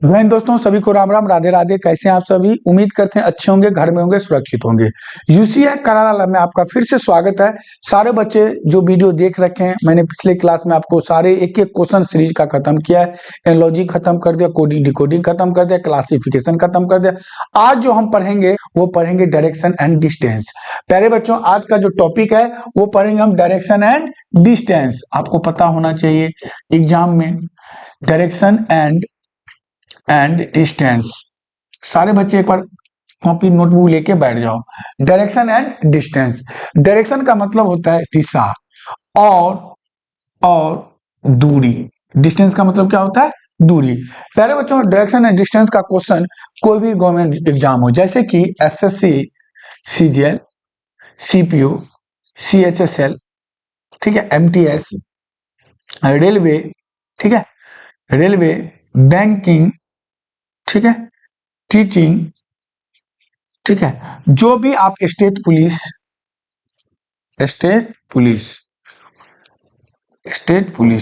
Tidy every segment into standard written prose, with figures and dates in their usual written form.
बहन दोस्तों सभी को राम राम, राधे राधे। कैसे हैं आप सभी? उम्मीद करते हैं अच्छे होंगे, घर में होंगे, सुरक्षित होंगे। यूसीआई कराला में आपका फिर से स्वागत है। सारे बच्चे जो वीडियो देख रखे हैं, मैंने पिछले क्लास में आपको सारे एक एक क्वेश्चन सीरीज का खत्म किया है। एनोलॉजी खत्म कर दिया, कोडिंग डिकोडिंग खत्म कर दिया, क्लासिफिकेशन खत्म कर दिया। आज जो हम पढ़ेंगे वो पढ़ेंगे डायरेक्शन एंड डिस्टेंस। प्यारे बच्चों, आज का जो टॉपिक है वो पढ़ेंगे हम डायरेक्शन एंड डिस्टेंस। आपको पता होना चाहिए एग्जाम में डायरेक्शन एंड डिस्टेंस। सारे बच्चे एक बार कॉपी नोटबुक लेके बैठ जाओ। Direction and distance. डायरेक्शन का मतलब होता है दिशा और दूरी। डिस्टेंस का मतलब क्या होता है? दूरी। पहले बच्चों, डायरेक्शन एंड डिस्टेंस का क्वेश्चन कोई भी गवर्नमेंट एग्जाम हो, जैसे कि एसएससी, सीजीएल, सीपीओ, सीएचएसएल, ठीक है, एमटीएस, रेलवे, ठीक है, रेलवे, बैंकिंग, ठीक है, टीचिंग, ठीक है, जो भी आप स्टेट पुलिस,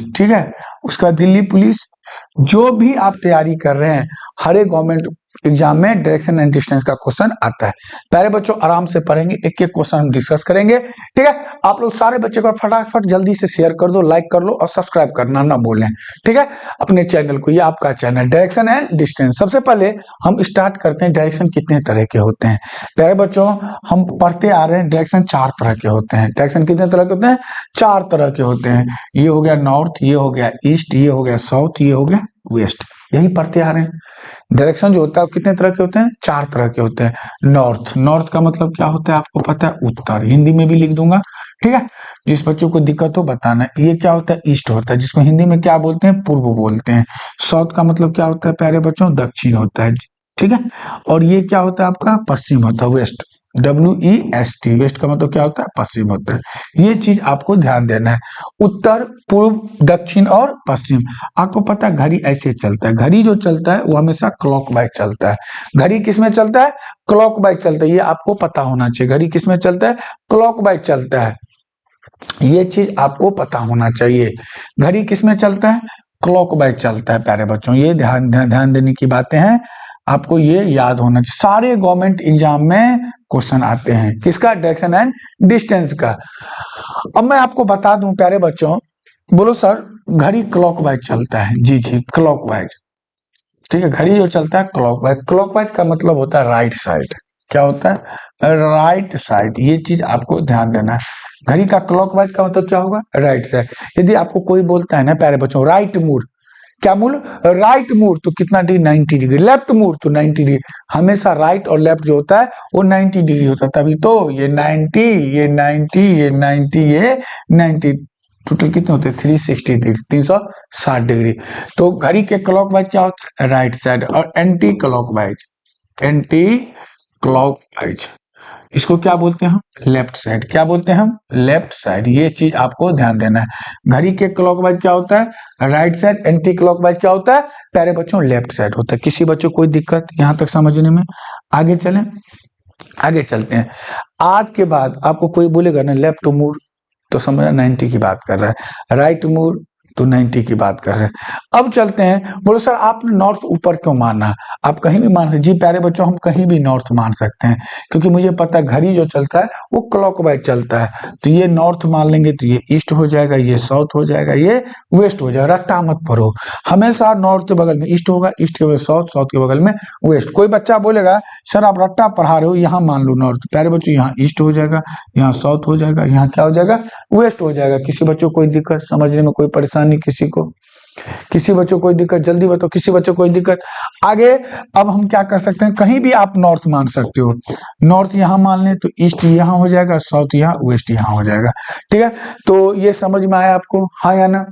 ठीक है, उसका दिल्ली पुलिस, जो भी आप तैयारी कर रहे हैं, हर एक गवर्नमेंट एग्जाम में डायरेक्शन एंड डिस्टेंस का क्वेश्चन आता है। पहले बच्चों आराम से पढ़ेंगे, एक एक क्वेश्चन हम डिस्कस करेंगे, ठीक है। आप लोग सारे बच्चे को फटाफट जल्दी से शेयर कर दो, लाइक कर लो और सब्सक्राइब करना ना भूलें, ठीक है, अपने चैनल को। ये आपका चैनल डायरेक्शन एंड डिस्टेंस। सबसे पहले हम स्टार्ट करते हैं, डायरेक्शन कितने तरह के होते हैं। प्यारे बच्चों, हम पढ़ते आ रहे हैं डायरेक्शन 4 तरह के होते हैं। डायरेक्शन कितने तरह के होते हैं? 4 तरह के होते हैं। ये हो गया नॉर्थ, ये हो गया ईस्ट, ये हो गया साउथ, ये हो गया वेस्ट। यही पढ़ते आ रहे हैं। डायरेक्शन जो होता है कितने तरह के होते हैं? 4 तरह के होते हैं। नॉर्थ का मतलब क्या होता है आपको पता है? उत्तर। हिंदी में भी लिख दूंगा, ठीक है, जिस बच्चों को दिक्कत हो बताना। ये क्या होता है? ईस्ट होता है, जिसको हिंदी में क्या बोलते हैं? पूर्व बोलते हैं। साउथ का मतलब क्या होता है प्यारे बच्चों? दक्षिण होता है, ठीक है। और ये क्या होता है आपका? पश्चिम होता है, वेस्ट। WEST, वेस्ट का मतलब क्या होता है? पश्चिम होता है। ये चीज आपको ध्यान देना है। उत्तर, पूर्व, दक्षिण और पश्चिम। आपको पता है घड़ी ऐसे चलता है। घड़ी जो चलता है वो हमेशा क्लॉकवाइज चलता है। घड़ी किसमें चलता है? क्लॉकवाइज चलता है। ये आपको पता होना चाहिए, घड़ी किसमें चलता है? क्लॉकवाइज चलता है। ये चीज आपको पता होना चाहिए, घड़ी किसमें चलता है? क्लॉकवाइज चलता है। प्यारे बच्चों, ये ध्यान देने की बातें हैं, आपको ये याद होना चाहिए। सारे गवर्नमेंट एग्जाम में क्वेश्चन आते हैं किसका? डायरेक्शन एंड डिस्टेंस का। अब मैं आपको बता दूं प्यारे बच्चों, बोलो सर घड़ी क्लॉकवाइज चलता है। जी जी, क्लॉकवाइज, ठीक है। घड़ी जो चलता है क्लॉकवाइज। क्लॉकवाइज का मतलब होता है राइट साइड। क्या होता है? Right side. ये चीज आपको ध्यान देना है। घड़ी का क्लॉकवाइज का मतलब क्या होगा? Right side. यदि आपको कोई बोलता है ना प्यारे बच्चों, राइट मूव, क्या मूव? राइट मूव, तो कितना डिग्री? 90 डिग्री। लेफ्ट मूव तो 90 डिग्री। हमेशा राइट और लेफ्ट जो होता है वो 90 डिग्री होता है। तभी तो ये 90, ये 90, ये 90, ये 90, टोटल कितने होते हैं? 360 डिग्री, 360 डिग्री। तो घड़ी के क्लॉकवाइज क्या होता है? Right side. और एंटी क्लॉकवाइज, इसको क्या बोलते हैं हम? Left side. क्या बोलते हैं हम? Left side. ये चीज आपको ध्यान देना है। घड़ी के क्लॉकवाइज क्या होता है? Right side. एंटी क्लॉकवाइज क्या होता है प्यारे बच्चों? लेफ्ट साइड होता है। किसी बच्चों को कोई दिक्कत यहां तक समझने में? आगे चलें, आगे चलते हैं। आज के बाद आपको कोई बोलेगा ना लेफ्ट मूव, तो समझना 90 की बात कर रहा है। राइट मूव तो 90 की बात कर रहे हैं। अब चलते हैं। बोलो सर आपने नॉर्थ ऊपर क्यों माना? आप कहीं भी मान सकते। जी प्यारे बच्चों, हम कहीं भी नॉर्थ मान सकते हैं, क्योंकि मुझे पता है घड़ी जो चलता है वो क्लॉकवाइज चलता है। तो ये नॉर्थ मान लेंगे तो ये ईस्ट हो जाएगा, ये साउथ हो जाएगा, ये वेस्ट हो जाएगा। रट्टा मत पढ़ो, हमेशा नॉर्थ के बगल में ईस्ट होगा, ईस्ट के बगल साउथ, साउथ के बगल में वेस्ट। कोई बच्चा बोलेगा सर आप रट्टा पढ़ा रहे हो, यहाँ मान लो नॉर्थ। प्यारे बच्चों, यहाँ ईस्ट हो जाएगा, यहाँ साउथ हो जाएगा, यहाँ क्या हो जाएगा? वेस्ट हो जाएगा। किसी बच्चों को कोई दिक्कत समझने में, कोई परेशानी? किसी बच्चों को कोई दिक्कत? जल्दी बताओ, किसी बच्चों को कोई दिक्कत? आगे अब हम क्या कर सकते हैं, कहीं भी आप नॉर्थ मान सकते हो। नॉर्थ यहाँ मान लें तो ईस्ट यहाँ हो जाएगा, साउथ यहाँ, वेस्ट यहाँ हो जाएगा, ठीक है। तो ये समझ में आया आपको? हाँ या ना?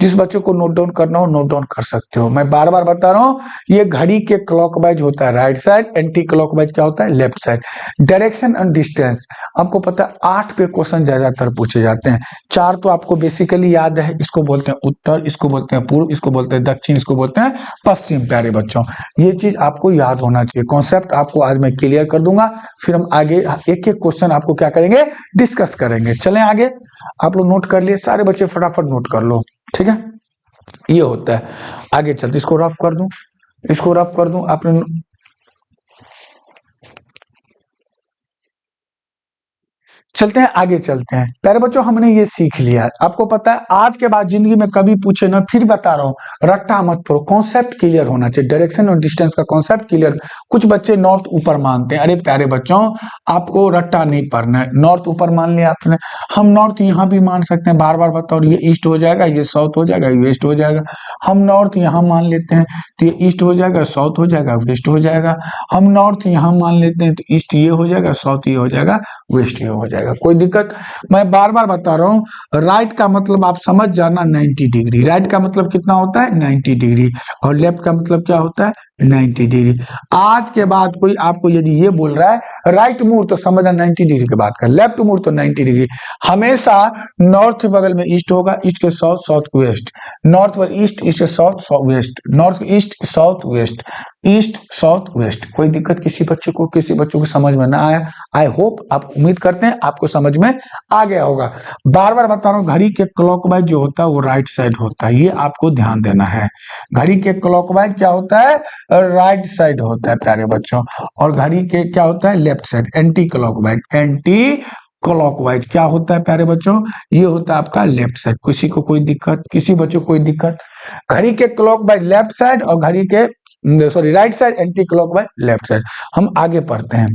जिस बच्चों को नोट डाउन करना हो नोट डाउन कर सकते हो। मैं बार बार बता रहा हूँ, ये घड़ी के क्लॉकवाइज होता है राइट साइड, एंटी क्लॉकवाइज क्या होता है? Left side. Direction and distance आपको पता है 8 पे क्वेश्चन ज्यादातर पूछे जाते हैं। 4 तो आपको बेसिकली याद है, इसको बोलते हैं उत्तर, इसको बोलते हैं पूर्व, इसको बोलते हैं दक्षिण, इसको बोलते हैं पश्चिम। प्यारे बच्चों, ये चीज आपको याद होना चाहिए। कॉन्सेप्ट आपको आज मैं क्लियर कर दूंगा, फिर हम आगे एक एक क्वेश्चन आपको क्या करेंगे? डिस्कस करेंगे। चलें आगे। आप लोग नोट कर लिए? सारे बच्चे फटाफट नोट कर लो, ठीक है। ये होता है। आगे चलते, इसको रफ कर दूं, इसको रफ कर दूं आपने। चलते हैं आगे, चलते हैं प्यारे बच्चों, हमने ये सीख लिया है। आपको पता है आज के बाद जिंदगी में कभी पूछे ना, फिर बता रहा हूँ, रट्टा मत करो, कॉन्सेप्ट क्लियर होना चाहिए, डायरेक्शन और डिस्टेंस का कॉन्सेप्ट क्लियर। कुछ बच्चे नॉर्थ ऊपर मानते हैं, अरे प्यारे बच्चों आपको रट्टा नहीं पढ़ना है। नॉर्थ ऊपर मान लिया आपने, हम नॉर्थ यहाँ भी मान सकते हैं, बार बार बताओ, ये ईस्ट हो जाएगा, ये साउथ हो जाएगा, ये वेस्ट हो जाएगा। हम नॉर्थ यहाँ मान लेते हैं तो ये ईस्ट हो जाएगा, साउथ हो जाएगा, वेस्ट हो जाएगा। हम नॉर्थ यहाँ मान लेते हैं तो ईस्ट ये हो जाएगा, साउथ ये हो जाएगा, वेस्ट ये हो जाएगा। कोई दिक्कत? मैं बार बार बता रहा हूं, राइट का मतलब आप समझ जाना 90 डिग्री। राइट का मतलब कितना होता है? 90 डिग्री। और लेफ्ट का मतलब क्या होता है? 90 डिग्री। आज के बाद कोई आपको यदि ये बोल रहा है राइट मूव, तो समझना 90 डिग्री की बात कर, लेफ्ट मूव तो 90 डिग्री। हमेशा नॉर्थ बगल में ईस्ट होगा, ईस्ट के साउथ, साउथ को वेस्ट, नॉर्थ पर ईस्ट, ईस्ट के south, south west, north east, south west, east south west. कोई दिक्कत किसी बच्चे को, किसी बच्चों को समझ में ना आया? आई होप, आप उम्मीद करते हैं आपको समझ में आ गया होगा। बार बार बता रहा हूँ, घड़ी के क्लॉकवाइज जो होता है वो राइट साइड होता है, ये आपको ध्यान देना है। घड़ी के क्लॉकवाइज क्या होता है? राइट साइड होता है प्यारे बच्चों। और घड़ी के क्या होता है? Left side, anti clockwise. Anti clockwise क्या होता है प्यारे बच्चों? ये होता है आपका लेफ्ट साइड। किसी को कोई दिक्कत, किसी बच्चों को कोई दिक्कत? घड़ी के क्लॉकवाइज लेफ्ट साइड और घड़ी के sorry right side, anti clockwise left side. हम आगे पढ़ते हैं।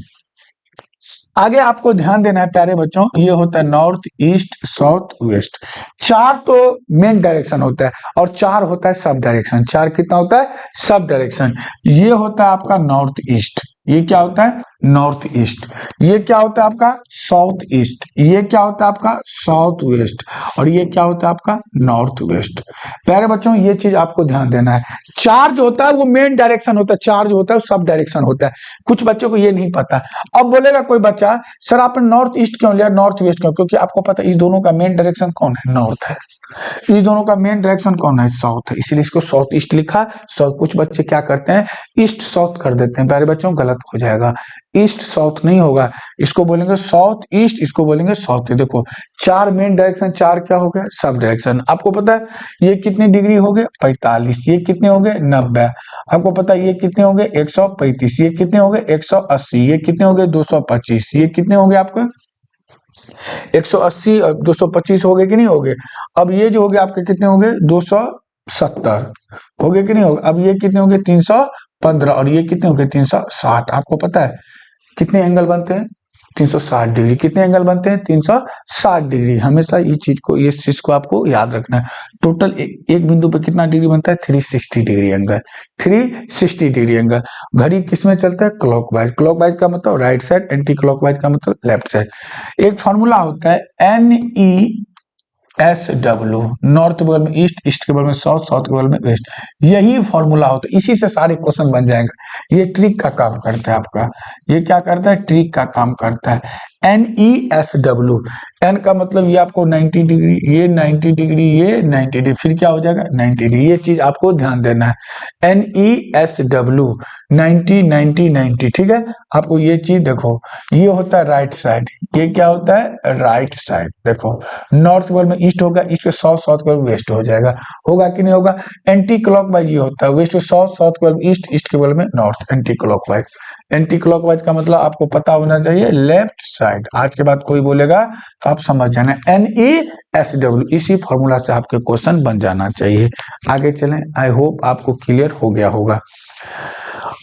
आगे आपको ध्यान देना है प्यारे बच्चों, ये होता है नॉर्थ ईस्ट साउथ वेस्ट। चार तो मेन डायरेक्शन होता है और चार होता है सब डायरेक्शन। चार कितना होता है? Sub direction. ये होता है आपका नॉर्थ ईस्ट, ये क्या होता है? North east. ये क्या होता है आपका? South east. ये क्या होता है आपका? South west. और ये क्या होता है आपका? North west. प्यारे बच्चों ये चीज आपको ध्यान देना है। चार जो होता है वो मेन डायरेक्शन होता है, चार जो होता है वो सब डायरेक्शन होता है। कुछ बच्चों को ये नहीं पता। अब बोलेगा कोई बच्चा, सर आपने नॉर्थ ईस्ट क्यों लिया, नॉर्थ वेस्ट क्यों? क्योंकि आपको पता है इस दोनों का मेन डायरेक्शन कौन है? नॉर्थ है। इस दोनों का मेन डायरेक्शन कौन है? साउथ है, इसीलिए इसको साउथ ईस्ट लिखा। साउथ। कुछ बच्चे क्या करते हैं? ईस्ट साउथ कर देते हैं, प्यारे बच्चों गलत हो जाएगा। ईस्ट साउथ नहीं होगा, इसको बोलेंगे साउथ ईस्ट, इसको बोलेंगे साउथ। देखो चार मेन डायरेक्शन, चार क्या हो गया? Sub direction. आपको पता है ये कितने डिग्री हो गए? 45। ये कितने हो गए? 90। आपको पता है ये कितने हो गए? 135। ये कितने हो गए? 180। ये कितने हो गए? 225। ये कितने हो गए आपके? 180 और 225 हो गए कि नहीं हो गए? अब ये जो हो गए आपके कितने हो गए? 270 हो गए कि नहीं हो गए? अब ये कितने हो गए? 315। और ये कितने हो गए? 360। आपको पता है कितने एंगल बनते हैं? 360 डिग्री। कितने एंगल बनते हैं? 360 डिग्री। हमेशा ये चीज को, ये चीज को आपको याद रखना है। टोटल एक बिंदु पे कितना डिग्री बनता है? 360 डिग्री एंगल। 360 degree angle. घड़ी किस में चलता है? क्लॉकवाइज। क्लॉकवाइज का मतलब राइट साइड, एंटी क्लॉकवाइज का मतलब लेफ्ट साइड। एक फॉर्मूला होता है NESW, नॉर्थ के बगल में ईस्ट, ईस्ट के बगल में साउथ, साउथ के बगल में वेस्ट। यही फॉर्मूला होता है, इसी से सारे क्वेश्चन बन जाएंगे। ये ट्रिक का काम करता है आपका। ये क्या करता है? ट्रिक का काम करता है। NESW, एन का मतलब ये आपको 90 डिग्री, ये 90 डिग्री, ये 90 डिग्री, फिर क्या हो जाएगा? 90 डिग्री। ये चीज आपको ध्यान देना है। NESW 90 90 90। ठीक है, आपको ये चीज देखो, ये होता है राइट साइड, ये क्या होता है? Right side. देखो नॉर्थ बगल में ईस्ट होगा, ईस्ट के साउथ, साउथ के बगल में वेस्ट हो जाएगा। होगा कि नहीं होगा? एंटी क्लॉकवाइज ये होता है, वेस्ट के साउथ, साउथ के बगल में ईस्ट, ईस्ट के बगल में north. Anti clockwise. Anti clockwise का मतलब आपको पता होना चाहिए लेफ्ट साइड। आज के बाद कोई बोलेगा तो आप समझ जाना, NESW। इसी फॉर्मूला से आपके क्वेश्चन बन जाना चाहिए। आगे चलें, आई होप आपको क्लियर हो गया होगा।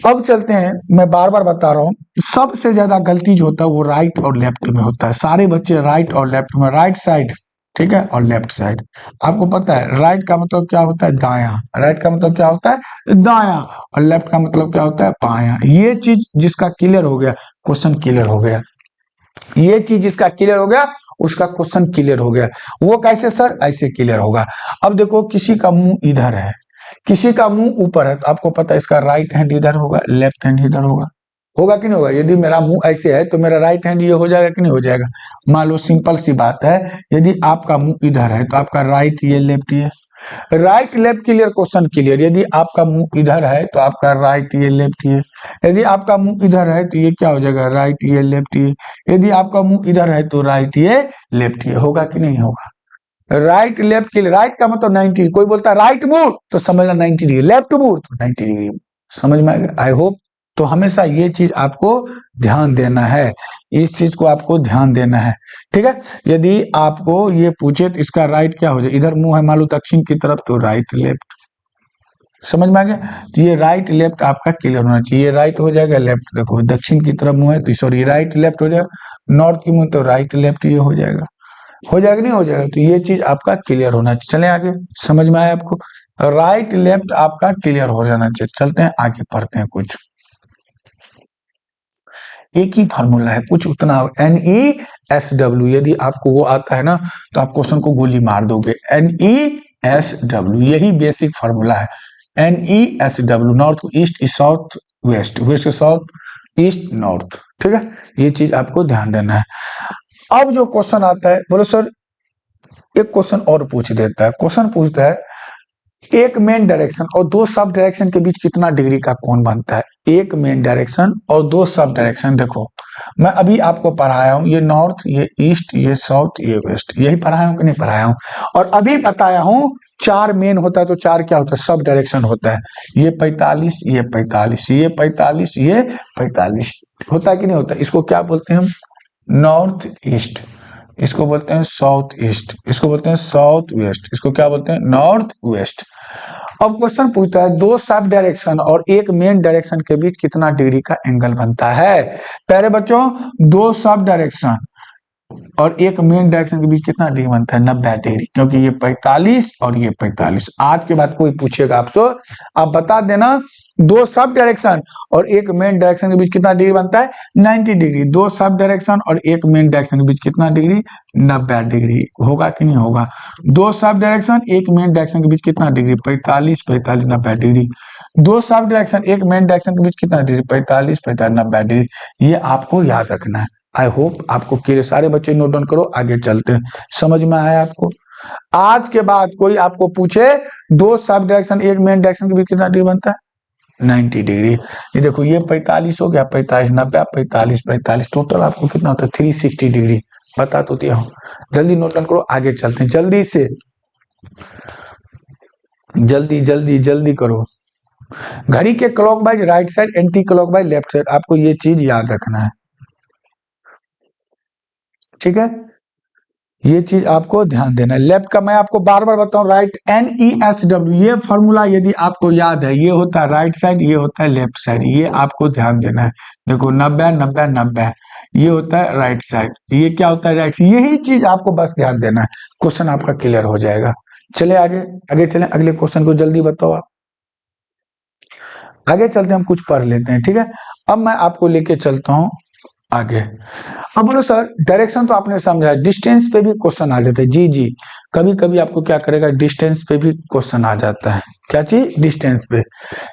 अब चलते हैं, मैं बार बार बता रहा हूं, सबसे ज्यादा गलती जो होता है वो राइट और लेफ्ट में होता है। सारे बच्चे राइट और लेफ्ट में, राइट साइड ठीक है और लेफ्ट साइड। आपको पता है राइट का मतलब क्या होता है? दायां। राइट का मतलब क्या होता है? दायां। और लेफ्ट का मतलब क्या होता है? बायां। ये चीज जिसका क्लियर हो गया, क्वेश्चन क्लियर हो गया। ये चीज जिसका क्लियर हो गया उसका क्वेश्चन क्लियर हो गया। वो कैसे सर? ऐसे क्लियर होगा। अब देखो किसी का मुंह इधर है, किसी का मुंह ऊपर है, तो आपको पता है इसका राइट हैंड इधर होगा, लेफ्ट हैंड इधर होगा। होगा कि नहीं होगा? यदि मेरा मुंह ऐसे है तो मेरा राइट हैंड ये हो जाएगा कि नहीं हो जाएगा? मान लो सिंपल सी बात है, यदि आपका मुंह इधर है तो आपका राइट ये, लेफ्ट ये। Right left clear, question clear. यदि आपका मुंह इधर है तो आपका राइट ये, लेफ्ट ये। यदि आपका मुंह इधर है तो ये क्या हो जाएगा? राइट ये, लेफ्ट ये। यदि आपका मुंह इधर है तो राइट ये, लेफ्ट ये। होगा कि नहीं होगा? राइट लेफ्ट के लिए, राइट का मतलब 90। कोई बोलता है राइट मूव तो समझना 90 डिग्री, लेफ्ट मूव तो 90 डिग्री। समझ में आएगा, आई होप। तो हमेशा ये चीज आपको ध्यान देना है, इस चीज को आपको ध्यान देना है, ठीक है। यदि आपको ये पूछे तो इसका राइट क्या हो जाए, इधर मुंह है मान लो दक्षिण की तरफ, तो राइट लेफ्ट, समझ में आ गया। तो ये राइट लेफ्ट आपका क्लियर होना चाहिए, ये राइट हो जाएगा, लेफ्ट देखो दक्षिण की तरफ मुंह है तो सॉरी राइट लेफ्ट हो जाएगा, नॉर्थ की मुंह तो राइट लेफ्ट ये हो जाएगा, हो जाएगा नहीं हो जाएगा। तो ये चीज आपका क्लियर होना चाहिए। चले आगे, समझ में आया आपको, राइट लेफ्ट आपका क्लियर हो जाना चाहिए। चलते हैं आगे पढ़ते हैं कुछ, एक ही फार्मूला है, कुछ उतना NESW, यदि आपको वो आता है ना तो आप क्वेश्चन को गोली मार दोगे। NESW यही बेसिक फार्मूला है, NESW, north east south west, west south east north, ठीक है। ये चीज आपको ध्यान देना है। अब जो क्वेश्चन आता है, बोलो सर एक क्वेश्चन और पूछ देता है, क्वेश्चन पूछता है एक मेन डायरेक्शन और दो सब डायरेक्शन के बीच कितना डिग्री का कोण बनता है। एक मेन डायरेक्शन और दो सब डायरेक्शन, देखो मैं अभी आपको पढ़ाया हूं, ये नॉर्थ, ये ईस्ट, ये साउथ, ये वेस्ट, यही पढ़ाया हूं कि नहीं पढ़ाया हूं। और अभी बताया हूं चार मेन होता है तो चार क्या होता है, सब डायरेक्शन होता है। ये 45, ये 45, ये 45, ये 45 होता है कि नहीं होता है। इसको क्या बोलते हैं हम, नॉर्थ ईस्ट, इसको बोलते हैं साउथ ईस्ट, इसको बोलते हैं साउथ वेस्ट, इसको क्या बोलते हैं, नॉर्थ वेस्ट। अब क्वेश्चन पूछता है दो सब डायरेक्शन और एक मेन डायरेक्शन के बीच कितना डिग्री का एंगल बनता है। प्यारे बच्चों, दो सब डायरेक्शन और एक मेन डायरेक्शन के बीच कितना डिग्री बनता है, 90 डिग्री, क्योंकि ये 45 और ये 45। आज के बाद कोई पूछेगा आपसे, आप बता देना दो सब डायरेक्शन और एक मेन डायरेक्शन के बीच कितना डिग्री बनता है, 90 डिग्री। दो सब डायरेक्शन और एक मेन डायरेक्शन के बीच कितना डिग्री, 90 डिग्री। होगा कि नहीं होगा, दो सब डायरेक्शन एक मेन डायरेक्शन के बीच कितना डिग्री, 45, 45, 90 डिग्री। दो सब डायरेक्शन एक मेन डायरेक्शन के बीच कितना डिग्री, 45, 45, 90 डिग्री। ये आपको याद रखना है। आई होप आपको क्लियर, सारे बच्चे नोट डाउन करो, आगे चलते हैं। समझ में आया आपको। आज के बाद कोई आपको पूछे दो सब डायरेक्शन एक मेन डायरेक्शन के बीच कितना डिग्री बनता है, 90 डिग्री। ये देखो ये 45 हो गया, 45, 90, 45, 45, टोटल आपको कितना होता है, 360 डिग्री। बता तो दिया हूं, जल्दी नोट डाउन करो, आगे चलते हैं जल्दी से, जल्दी जल्दी जल्दी करो। घड़ी के clockwise right side, anti clockwise left side, आपको ये चीज याद रखना है, ठीक है। ये चीज आपको ध्यान देना है। लेफ्ट का मैं आपको बार बार बताऊं, राइट NESW, ये फॉर्मूला यदि आपको याद है, ये होता है राइट साइड, ये होता है लेफ्ट साइड, ये आपको ध्यान देना है। देखो 90, 90, 90, ये होता है राइट साइड, ये क्या होता है राइट साइड, यही चीज आपको बस ध्यान देना है, क्वेश्चन आपका क्लियर हो जाएगा। चले आगे, आगे चले, अगले क्वेश्चन को जल्दी बताओ आप। आगे चलते हम कुछ पढ़ लेते हैं, ठीक है। अब मैं आपको लेके चलता हूं आगे। अब बोलो सर डायरेक्शन तो आपने समझा, डिस्टेंस पे भी क्वेश्चन आ जाता है। जी जी, कभी कभी आपको क्या करेगा, डिस्टेंस पे भी क्वेश्चन आ जाता है। क्या चीज, डिस्टेंस पे।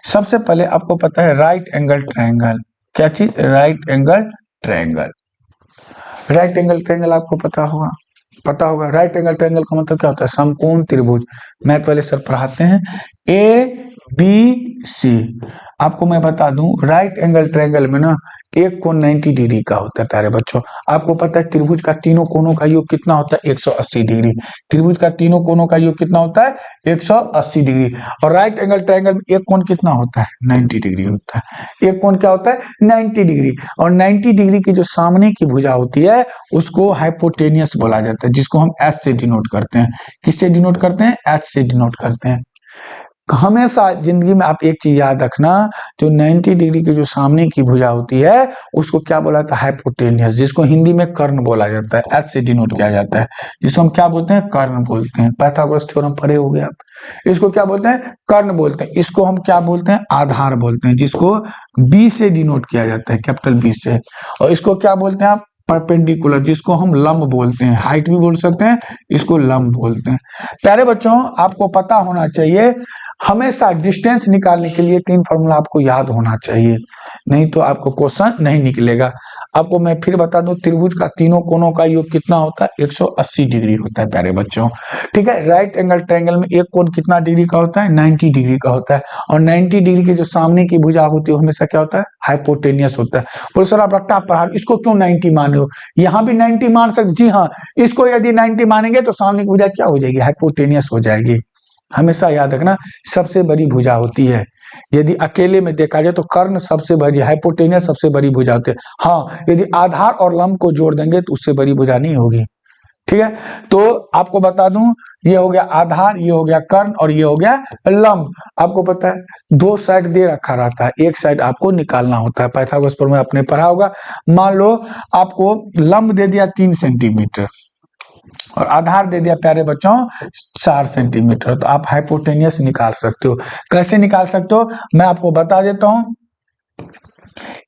सबसे पहले आपको पता है राइट एंगल ट्रायंगल, क्या चीज, right angle triangle. Right angle triangle आपको पता होगा, पता होगा। राइट एंगल ट्रायंगल का मतलब क्या होता है, समकोण त्रिभुज। मैथ वाले सर पढ़ाते हैं, ABC। आपको मैं बता दूं राइट एंगल ट्रायंगल में ना एक कोण 90 डिग्री का होता है प्यारे बच्चों। आपको पता है त्रिभुज का तीनों कोणों का योग कितना होता है, 180 डिग्री। त्रिभुज का तीनों कोणों का योग कितना होता है, 180 डिग्री। और राइट एंगल ट्रायंगल में एक कोण कितना होता है, 90 डिग्री होता है। एक कोण क्या होता है, 90 डिग्री। और 90 डिग्री की जो सामने की भुजा होती है उसको हाइपोटेनियस बोला जाता है, जिसको हम H से डिनोट करते हैं। किससे डिनोट करते हैं, H से डिनोट करते हैं। हमेशा जिंदगी में आप एक चीज याद रखना, जो 90 डिग्री की जो सामने की भुजा होती है उसको क्या बोला जाता है, हाइपोटेनियस, जिसको हिंदी में कर्ण बोला जाता है, H से डिनोट किया जाता है, जिसको हम क्या बोलते हैं, कर्ण बोलते हैं। पाइथागोरस थ्योरम पढ़े हो गए आप, इसको क्या बोलते हैं, कर्ण बोलते हैं। इसको हम क्या बोलते हैं, आधार बोलते हैं, जिसको B से डिनोट किया जाता है, कैपिटल B से। और इसको क्या बोलते हैं आप, परपेंडिकुलर, जिसको हम लंब बोलते हैं, हाइट भी बोल सकते हैं, इसको लंब बोलते हैं। प्यारे बच्चों आपको पता होना चाहिए, हमेशा डिस्टेंस निकालने के लिए तीन फॉर्मूला आपको याद होना चाहिए, नहीं तो आपको क्वेश्चन नहीं निकलेगा। आपको मैं फिर बता दूं, त्रिभुज का तीनों कोणों का योग कितना होता है, 180 डिग्री होता है प्यारे बच्चों, ठीक है। राइट एंगल ट्रायंगल में एक कोण कितना डिग्री का होता है, 90 डिग्री का होता है। और 90 डिग्री की जो सामने की भुजा होती है हमेशा क्या होता है, हाइपोटेनियस होता है। बोलो सर आप रट्टा पढ़ा, इसको क्यों 90 माने हो, यहाँ भी 90 मान सकते, जी हाँ, इसको यदि 90 मानेंगे तो सामने की भुजा क्या हो जाएगी, हाइपोटेनियस हो जाएगी। हमेशा याद रखना, सबसे बड़ी भुजा होती है। यदि अकेले में देखा जाए तो कर्ण सबसे बड़ी, हाइपोटेनियस सबसे बड़ी भुजा होती है। हाँ, यदि आधार और लंब को जोड़ देंगे तो उससे बड़ी भुजा नहीं होगी। ठीक है, तो आपको बता दूं, ये हो गया आधार, ये हो गया कर्ण और ये हो गया लंब। आपको पता है 2 साइड दे रखा रहता है, एक साइड आपको निकालना होता है। पाइथागोरस पर में आपने पढ़ा होगा। मान लो आपको लंब दे दिया 3 सेंटीमीटर और आधार दे दिया प्यारे बच्चों 4 सेंटीमीटर, तो आप हाइपोटेनियस निकाल सकते हो। कैसे निकाल सकते हो मैं आपको बता देता हूं।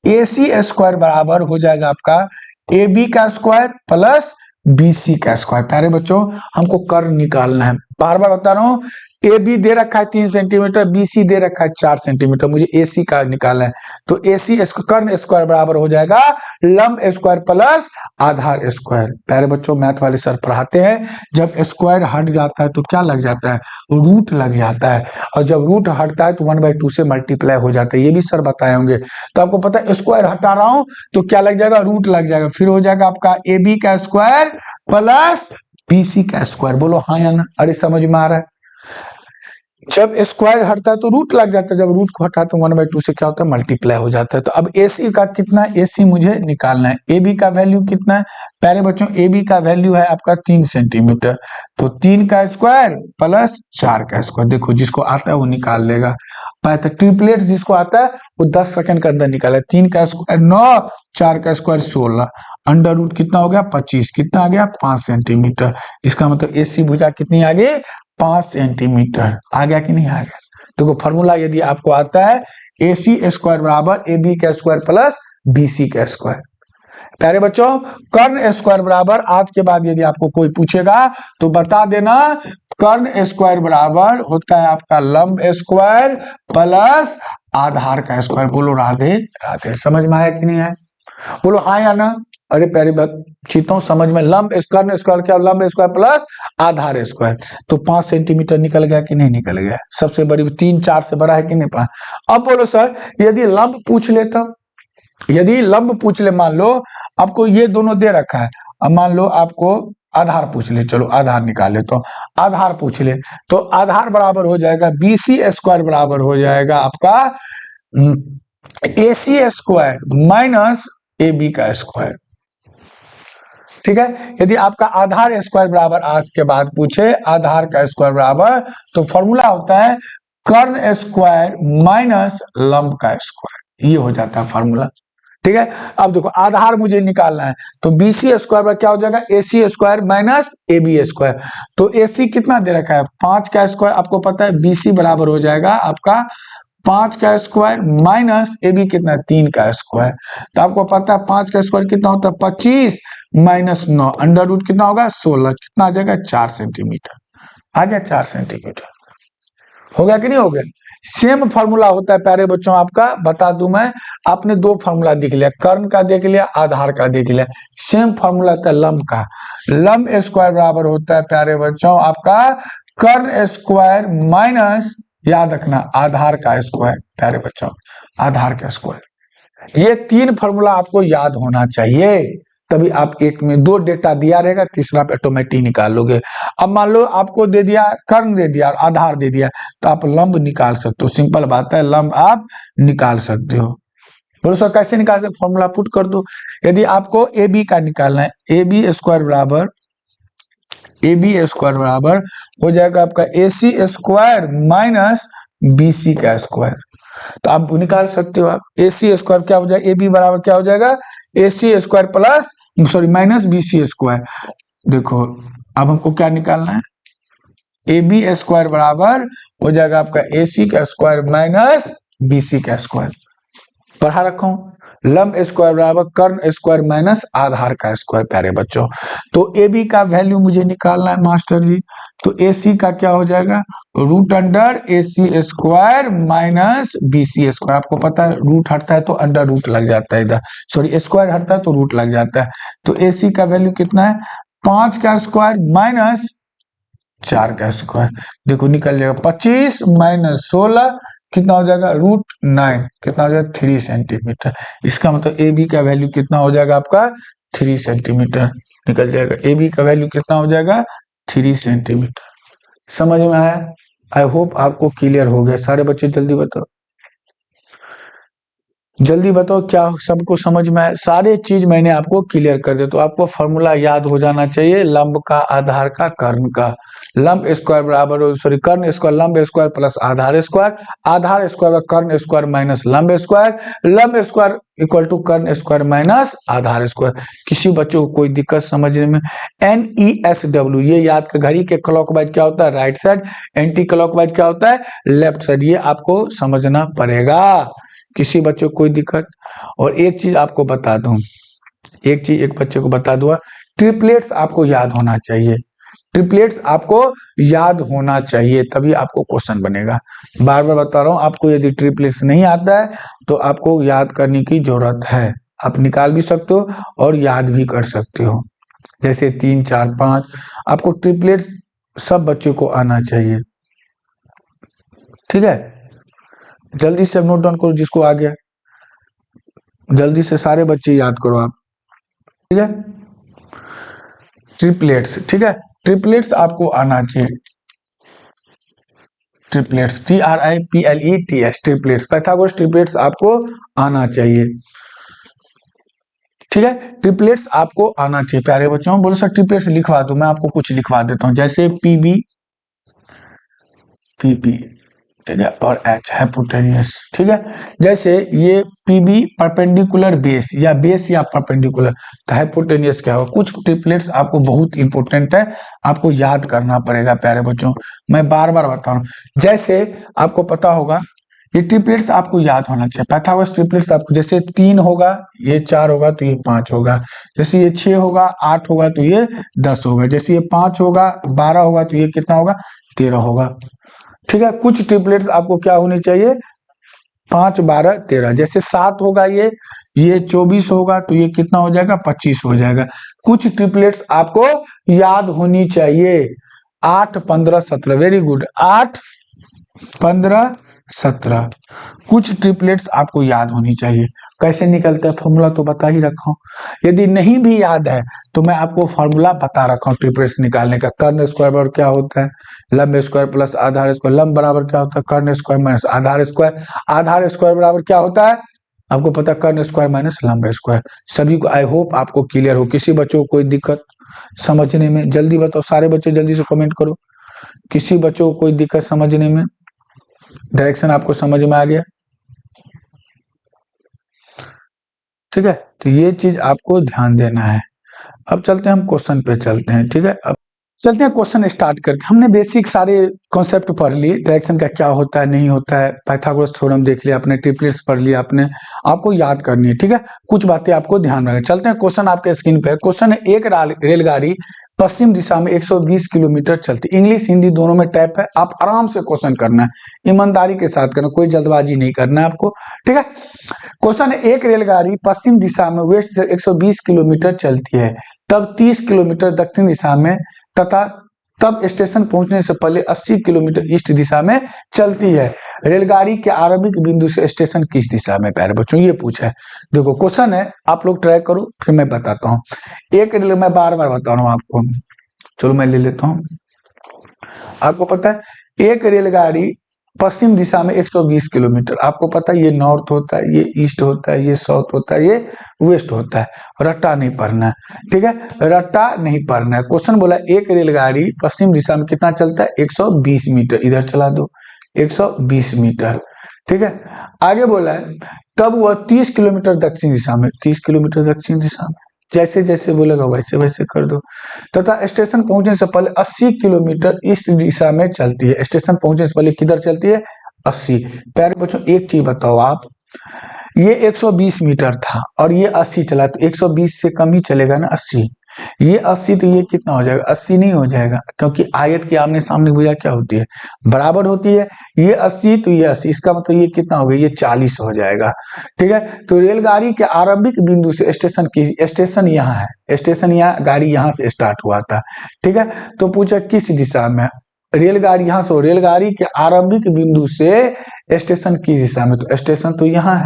AC स्क्वायर बराबर हो जाएगा आपका AB का स्क्वायर प्लस BC का स्क्वायर। प्यारे बच्चों हमको कर्ण निकालना है, बार बार बता रहा हूं। AB दे रखा है 3 सेंटीमीटर, BC दे रखा है 4 सेंटीमीटर, मुझे AC का निकालना है। तो AC कर्ण स्क्वायर बराबर हो जाएगा लंब स्क्वायर प्लस आधार स्क्वायर। प्यारे बच्चों मैथ वाले सर पढ़ाते हैं, जब स्क्वायर हट जाता है तो क्या लग जाता है, रूट लग जाता है, और जब रूट हटता है तो 1/2 से मल्टीप्लाई हो जाता है। ये भी सर बताए होंगे। तो आपको पता है स्क्वायर हटा रहा हूं तो क्या लग जाएगा, रूट लग जाएगा, फिर हो जाएगा आपका AB का स्क्वायर प्लस BC का स्क्वायर। बोलो हाँ या ना, अरे समझ में आ रहा है। जब स्क्वायर हटता है तो रूट लग जाता है, जब रूट को हटा तो 1/2 से क्या होता है, मल्टीप्लाई हो जाता है। तो अब AC का कितना, AC मुझे निकालना है। AB का वैल्यू कितना है प्यारे बच्चों, AB का वैल्यू है आपका 3 सेंटीमीटर, तो 3 का स्क्वायर प्लस 4 का स्क्वायर। देखो जिसको आता है वो निकाल लेगा। तो ट्रिपलेट जिसको आता है वो 10 सेकंड के अंदर निकाले। 3 का स्क्वायर 9, 4 का स्क्वायर 16, अंडर रूट कितना हो गया 25, कितना आ गया 5 सेंटीमीटर। इसका मतलब AC भुजा कितनी आ गई 5 सेंटीमीटर। आ गया कि नहीं आ गया। देखो फॉर्मूला यदि आपको आता है AC स्क्वायर बराबर AB का स्क्वायर प्लस BC का स्क्वायर। प्यारे बच्चों कर्ण स्क्वायर बराबर, आज के बाद यदि आपको कोई पूछेगा तो बता देना, कर्ण स्क्वायर बराबर होता है आपका लंब स्क्वायर प्लस आधार का स्क्वायर। बोलो राधे राधे। समझ में आया कि नहीं आया, बोलो हाँ या ना। अरे प्यारे बच्चों समझ में, लंब कर्ण स्क्वायर क्या, लंब स्क्वायर प्लस आधार स्क्वायर। तो 5 सेंटीमीटर निकल गया कि नहीं निकल गया, सबसे बड़ी 3 4 से बड़ा है कि नहीं 5। अब बोलो सर यदि लंब पूछ ले, तब यदि लंब पूछ ले, मान लो आपको ये दोनों दे रखा है, अब मान लो आपको आधार पूछ ले, चलो आधार निकाले, तो आधार पूछ ले तो आधार बराबर हो जाएगा BC स्क्वायर बराबर हो जाएगा आपका AC स्क्वायर माइनस AB का स्क्वायर। ठीक है, यदि आपका आधार स्क्वायर बराबर आज के बाद पूछे आधार का स्क्वायर बराबर, तो फॉर्मूला होता है कर्ण स्क्वायर माइनस लंब का स्क्वायर, ये हो जाता है फॉर्मूला। ठीक है, अब देखो आधार मुझे निकालना है, तो BC स्क्वायर पर क्या हो जाएगा AC square minus AB square. तो AC कितना दे रखा है 5 का स्क्वायर, आपको पता है BC बराबर हो जाएगा आपका 5 का स्क्वायर माइनस AB कितना 3 का स्क्वायर। तो आपको पता है 5 का स्क्वायर कितना होता है 25 माइनस 9, अंडर रूट कितना होगा 16, कितना आ जाएगा 4 सेंटीमीटर। आ गया 4 सेंटीमीटर, हो गया कि नहीं हो गया। सेम फॉर्मूला होता है प्यारे बच्चों आपका, बता दूं मैं, आपने 2 फॉर्मूला देख लिया, कर्ण का देख लिया, आधार का देख लिया। सेम फॉर्मूला होता है लंब का। लंब स्क्वायर बराबर होता है प्यारे बच्चों आपका कर्ण स्क्वायर माइनस, याद रखना आधार का स्क्वायर। प्यारे बच्चों आधार का स्क्वायर, ये 3 फॉर्मूला आपको याद होना चाहिए, तभी आप एक में 2 डेटा दिया रहेगा, तीसरा आप ऑटोमेटिक निकाल लोगे। अब मान लो आपको दे दिया कर्ण दे दिया और आधार दे दिया, तो आप लंब निकाल सकते हो। सिंपल बात है, लंब आप निकाल सकते हो। बोलो सर कैसे निकाल सकते, फॉर्मूला पुट कर दो। यदि आपको AB का निकालना है, AB स्क्वायर बराबर हो जाएगा आपका AC स्क्वायर माइनस BC का स्क्वायर। तो आप निकाल सकते हो, आप AC स्क्वायर क्या हो जाएगा, AB बराबर क्या हो जाएगा AC square plus minus BC square. देखो अब हमको क्या निकालना है, AB स्क्वायर बराबर हो जाएगा आपका AC का स्क्वायर माइनस BC का स्क्वायर। पढ़ा रखा हूं, लंब स्क्वायर बराबर कर्ण स्क्वायर माइनस आधार का स्क्वायर। प्यारे बच्चों तो AB का वैल्यू मुझे निकालना है मास्टर जी, तो AC का क्या हो जाएगा root under AC square minus BC square. आपको पता है रूट हटता है तो अंडर रूट लग जाता है, इधर सॉरी स्क्वायर हटता है तो रूट लग जाता है। तो AC का वैल्यू कितना है 5 का स्क्वायर माइनस 4 का स्क्वायर। देखो निकल जाएगा 25 माइनस 16, कितना हो जाएगा √9, कितना हो जाएगा 3 सेंटीमीटर। इसका मतलब AB का वैल्यू कितना हो जाएगा आपका 3 सेंटीमीटर निकल जाएगा। AB का वैल्यू कितना हो जाएगा 3 सेंटीमीटर। समझ में आया। आई होप आपको क्लियर हो गया। सारे बच्चे जल्दी बताओ, जल्दी बताओ क्या सबको समझ में आया? सारे चीज मैंने आपको क्लियर कर दिया। तो आपको फॉर्मूला याद हो जाना चाहिए, लंब का आधार का कर्ण का। लंब स्क्वायर बराबर, सॉरी, कर्ण स्क्वायर लंब स्क्वायर प्लस आधार स्क्वायर, आधार स्क्वायर कर्ण स्क्वायर माइनस लंब स्क्वायर, लंब स्क्वायर इक्वल टू कर्ण स्क्वायर माइनस आधार स्क्वायर। किसी बच्चे को कोई दिक्कत समझने में? NESW ये याद कर, घड़ी के क्लॉकवाइज क्या होता है? राइट साइड, एंटी क्लॉकवाइज क्या होता है? Left side. ये आपको समझना पड़ेगा। किसी बच्चे को कोई दिक्कत? और एक चीज आपको बता दूं, एक चीज एक बच्चे को बता दूंगा, ट्रिपलेट्स आपको याद होना चाहिए। ट्रिपलेट्स आपको याद होना चाहिए, तभी आपको क्वेश्चन बनेगा। बार बार बता रहा हूं, आपको यदि ट्रिपलेट्स नहीं आता है तो आपको याद करने की जरूरत है। आप निकाल भी सकते हो और याद भी कर सकते हो। जैसे 3 4 5, आपको ट्रिपलेट्स सब बच्चों को आना चाहिए। ठीक है, जल्दी से नोट डाउन करो जिसको आ गया, जल्दी से सारे बच्चे याद करो आप। ठीक है, ट्रिपलेट्स, ठीक है, ट्रिपलेट्स आपको आना चाहिए। Triplets, TRIPLETS, triplets, Pythagoras triplets आपको आना चाहिए। ठीक है, ट्रिपलेट्स आपको आना चाहिए प्यारे बच्चों। बोलो सर ट्रिपलेट्स लिखवा दो, मैं आपको कुछ लिखवा देता हूं, जैसे PB PP, ठीक है, और H हाइपोटेनियस। ठीक है, जैसे ये PB परपेंडिकुलर बेस, या बेस या परपेंडिकुलर, तो हाइपोटेनियस क्या होगा? कुछ ट्रिपलेट्स आपको बहुत इंपॉर्टेंट है, आपको याद करना पड़ेगा प्यारे बच्चों। मैं बार बार बता रहा हूं, जैसे आपको पता होगा ये ट्रिपलेट्स आपको याद होना चाहिए। पाइथागोरस ट्रिपलेट्स आपको, जैसे 3 होगा, ये 4 होगा तो ये 5 होगा, जैसे ये 6 होगा, 8 होगा तो ये 10 होगा, जैसे ये 5 होगा, 12 होगा तो ये कितना होगा? 13 होगा। ठीक है, कुछ ट्रिपलेट्स आपको क्या होनी चाहिए? 5 12 13। जैसे 7 होगा, ये 24 होगा तो ये कितना हो जाएगा? 25 हो जाएगा। कुछ ट्रिपलेट्स आपको याद होनी चाहिए, 8 15 17। Very good, 8 15 17। कुछ ट्रिपलेट्स आपको याद होनी चाहिए। कैसे निकलता है फॉर्मूला तो बता ही रखा हूं। यदि नहीं भी याद है तो मैं आपको फॉर्मूला बता रखा हूं ट्रिपलेट्स निकालने का। कर्ण स्क्वायर बराबर क्या होता है? लंब स्क्वायर प्लस आधार स्क्वायर। लंब बराबर क्या होता है? कर्ण स्क्वायर माइनस आधार स्क्वायर। आधार स्क्वायर बराबर क्या होता है? आपको पता, कर्ण स्क्वायर माइनस लंब स्क्वायर। सभी को आई होप आपको क्लियर हो। किसी बच्चों को कोई दिक्कत समझने में? जल्दी बताओ, सारे बच्चे जल्दी से कमेंट करो। किसी बच्चों को कोई दिक्कत समझने में? डायरेक्शन आपको समझ में आ गया? ठीक है, तो ये चीज आपको ध्यान देना है। अब चलते हैं, हम क्वेश्चन पे चलते हैं। ठीक है, अब चलते हैं क्वेश्चन स्टार्ट करते हैं। हमने बेसिक सारे कॉन्सेप्ट पढ़ लिए, डायरेक्शन का क्या होता है नहीं होता है, पाइथागोरस थ्योरम देख लिया आपने, ट्रिपलेट्स पढ़ लिया आपने, आपको याद करनी है। ठीक है, कुछ बातें आपको ध्यान रखना। चलते हैं, क्वेश्चन आपके स्क्रीन पे। क्वेश्चन है, एक रेलगाड़ी पश्चिम दिशा में 120 किलोमीटर चलती। इंग्लिश हिंदी दोनों में टाइप है, आप आराम से क्वेश्चन करना है, ईमानदारी के साथ करना, कोई जल्दबाजी नहीं करना है आपको। ठीक है, क्वेश्चन है, एक रेलगाड़ी पश्चिम दिशा में वेस्ट से 120 किलोमीटर चलती है, तब 30 किलोमीटर दक्षिण दिशा में तथा तब स्टेशन पहुंचने से पहले 80 किलोमीटर ईस्ट दिशा में चलती है। रेलगाड़ी के आरंभिक बिंदु से स्टेशन किस दिशा में? प्यारे बच्चों ये पूछा है। देखो क्वेश्चन है, आप लोग ट्राई करो, फिर मैं बताता हूँ। एक रेल, मैं बार बार बता रहा हूँ आपको, चलो मैं ले लेता हूँ। आपको पता है एक रेलगाड़ी पश्चिम दिशा में 120 किलोमीटर, आपको पता है ये नॉर्थ होता है, ये ईस्ट होता है, ये साउथ होता है, ये वेस्ट होता है। रट्टा नहीं पढ़ना है, ठीक है, रट्टा नहीं पढ़ना है। क्वेश्चन बोला एक रेलगाड़ी पश्चिम दिशा में कितना चलता है? 120 मीटर। इधर चला दो, 120 मीटर। ठीक है, आगे बोला है तब वह 30 किलोमीटर दक्षिण दिशा में, 30 किलोमीटर दक्षिण दिशा में, जैसे जैसे बोलेगा वैसे वैसे कर दो, तथा स्टेशन पहुंचने से पहले 80 किलोमीटर ईस्ट दिशा में चलती है। स्टेशन पहुंचने से पहले किधर चलती है? 80। प्यारे बच्चों एक चीज बताओ आप, ये 120 मीटर था और ये 80 चला, तो 120 से कम ही चलेगा ना, 80। ये 80 तो ये कितना हो जाएगा? 80 नहीं हो जाएगा, क्योंकि आयत के आमने सामने भुजा क्या होती है? बराबर होती है। ये 80 तो ये 80, इसका मतलब ये कितना हो गया? ये 40 हो जाएगा। ठीक है, तो रेलगाड़ी के आरंभिक बिंदु से स्टेशन की, स्टेशन यहाँ है, स्टेशन यहाँ, गाड़ी यहाँ से स्टार्ट हुआ था। ठीक है, तो पूछा किस दिशा में? रेलगाड़ी यहाँ से, रेलगाड़ी के आरंभिक बिंदु से स्टेशन किस दिशा में? तो स्टेशन तो यहाँ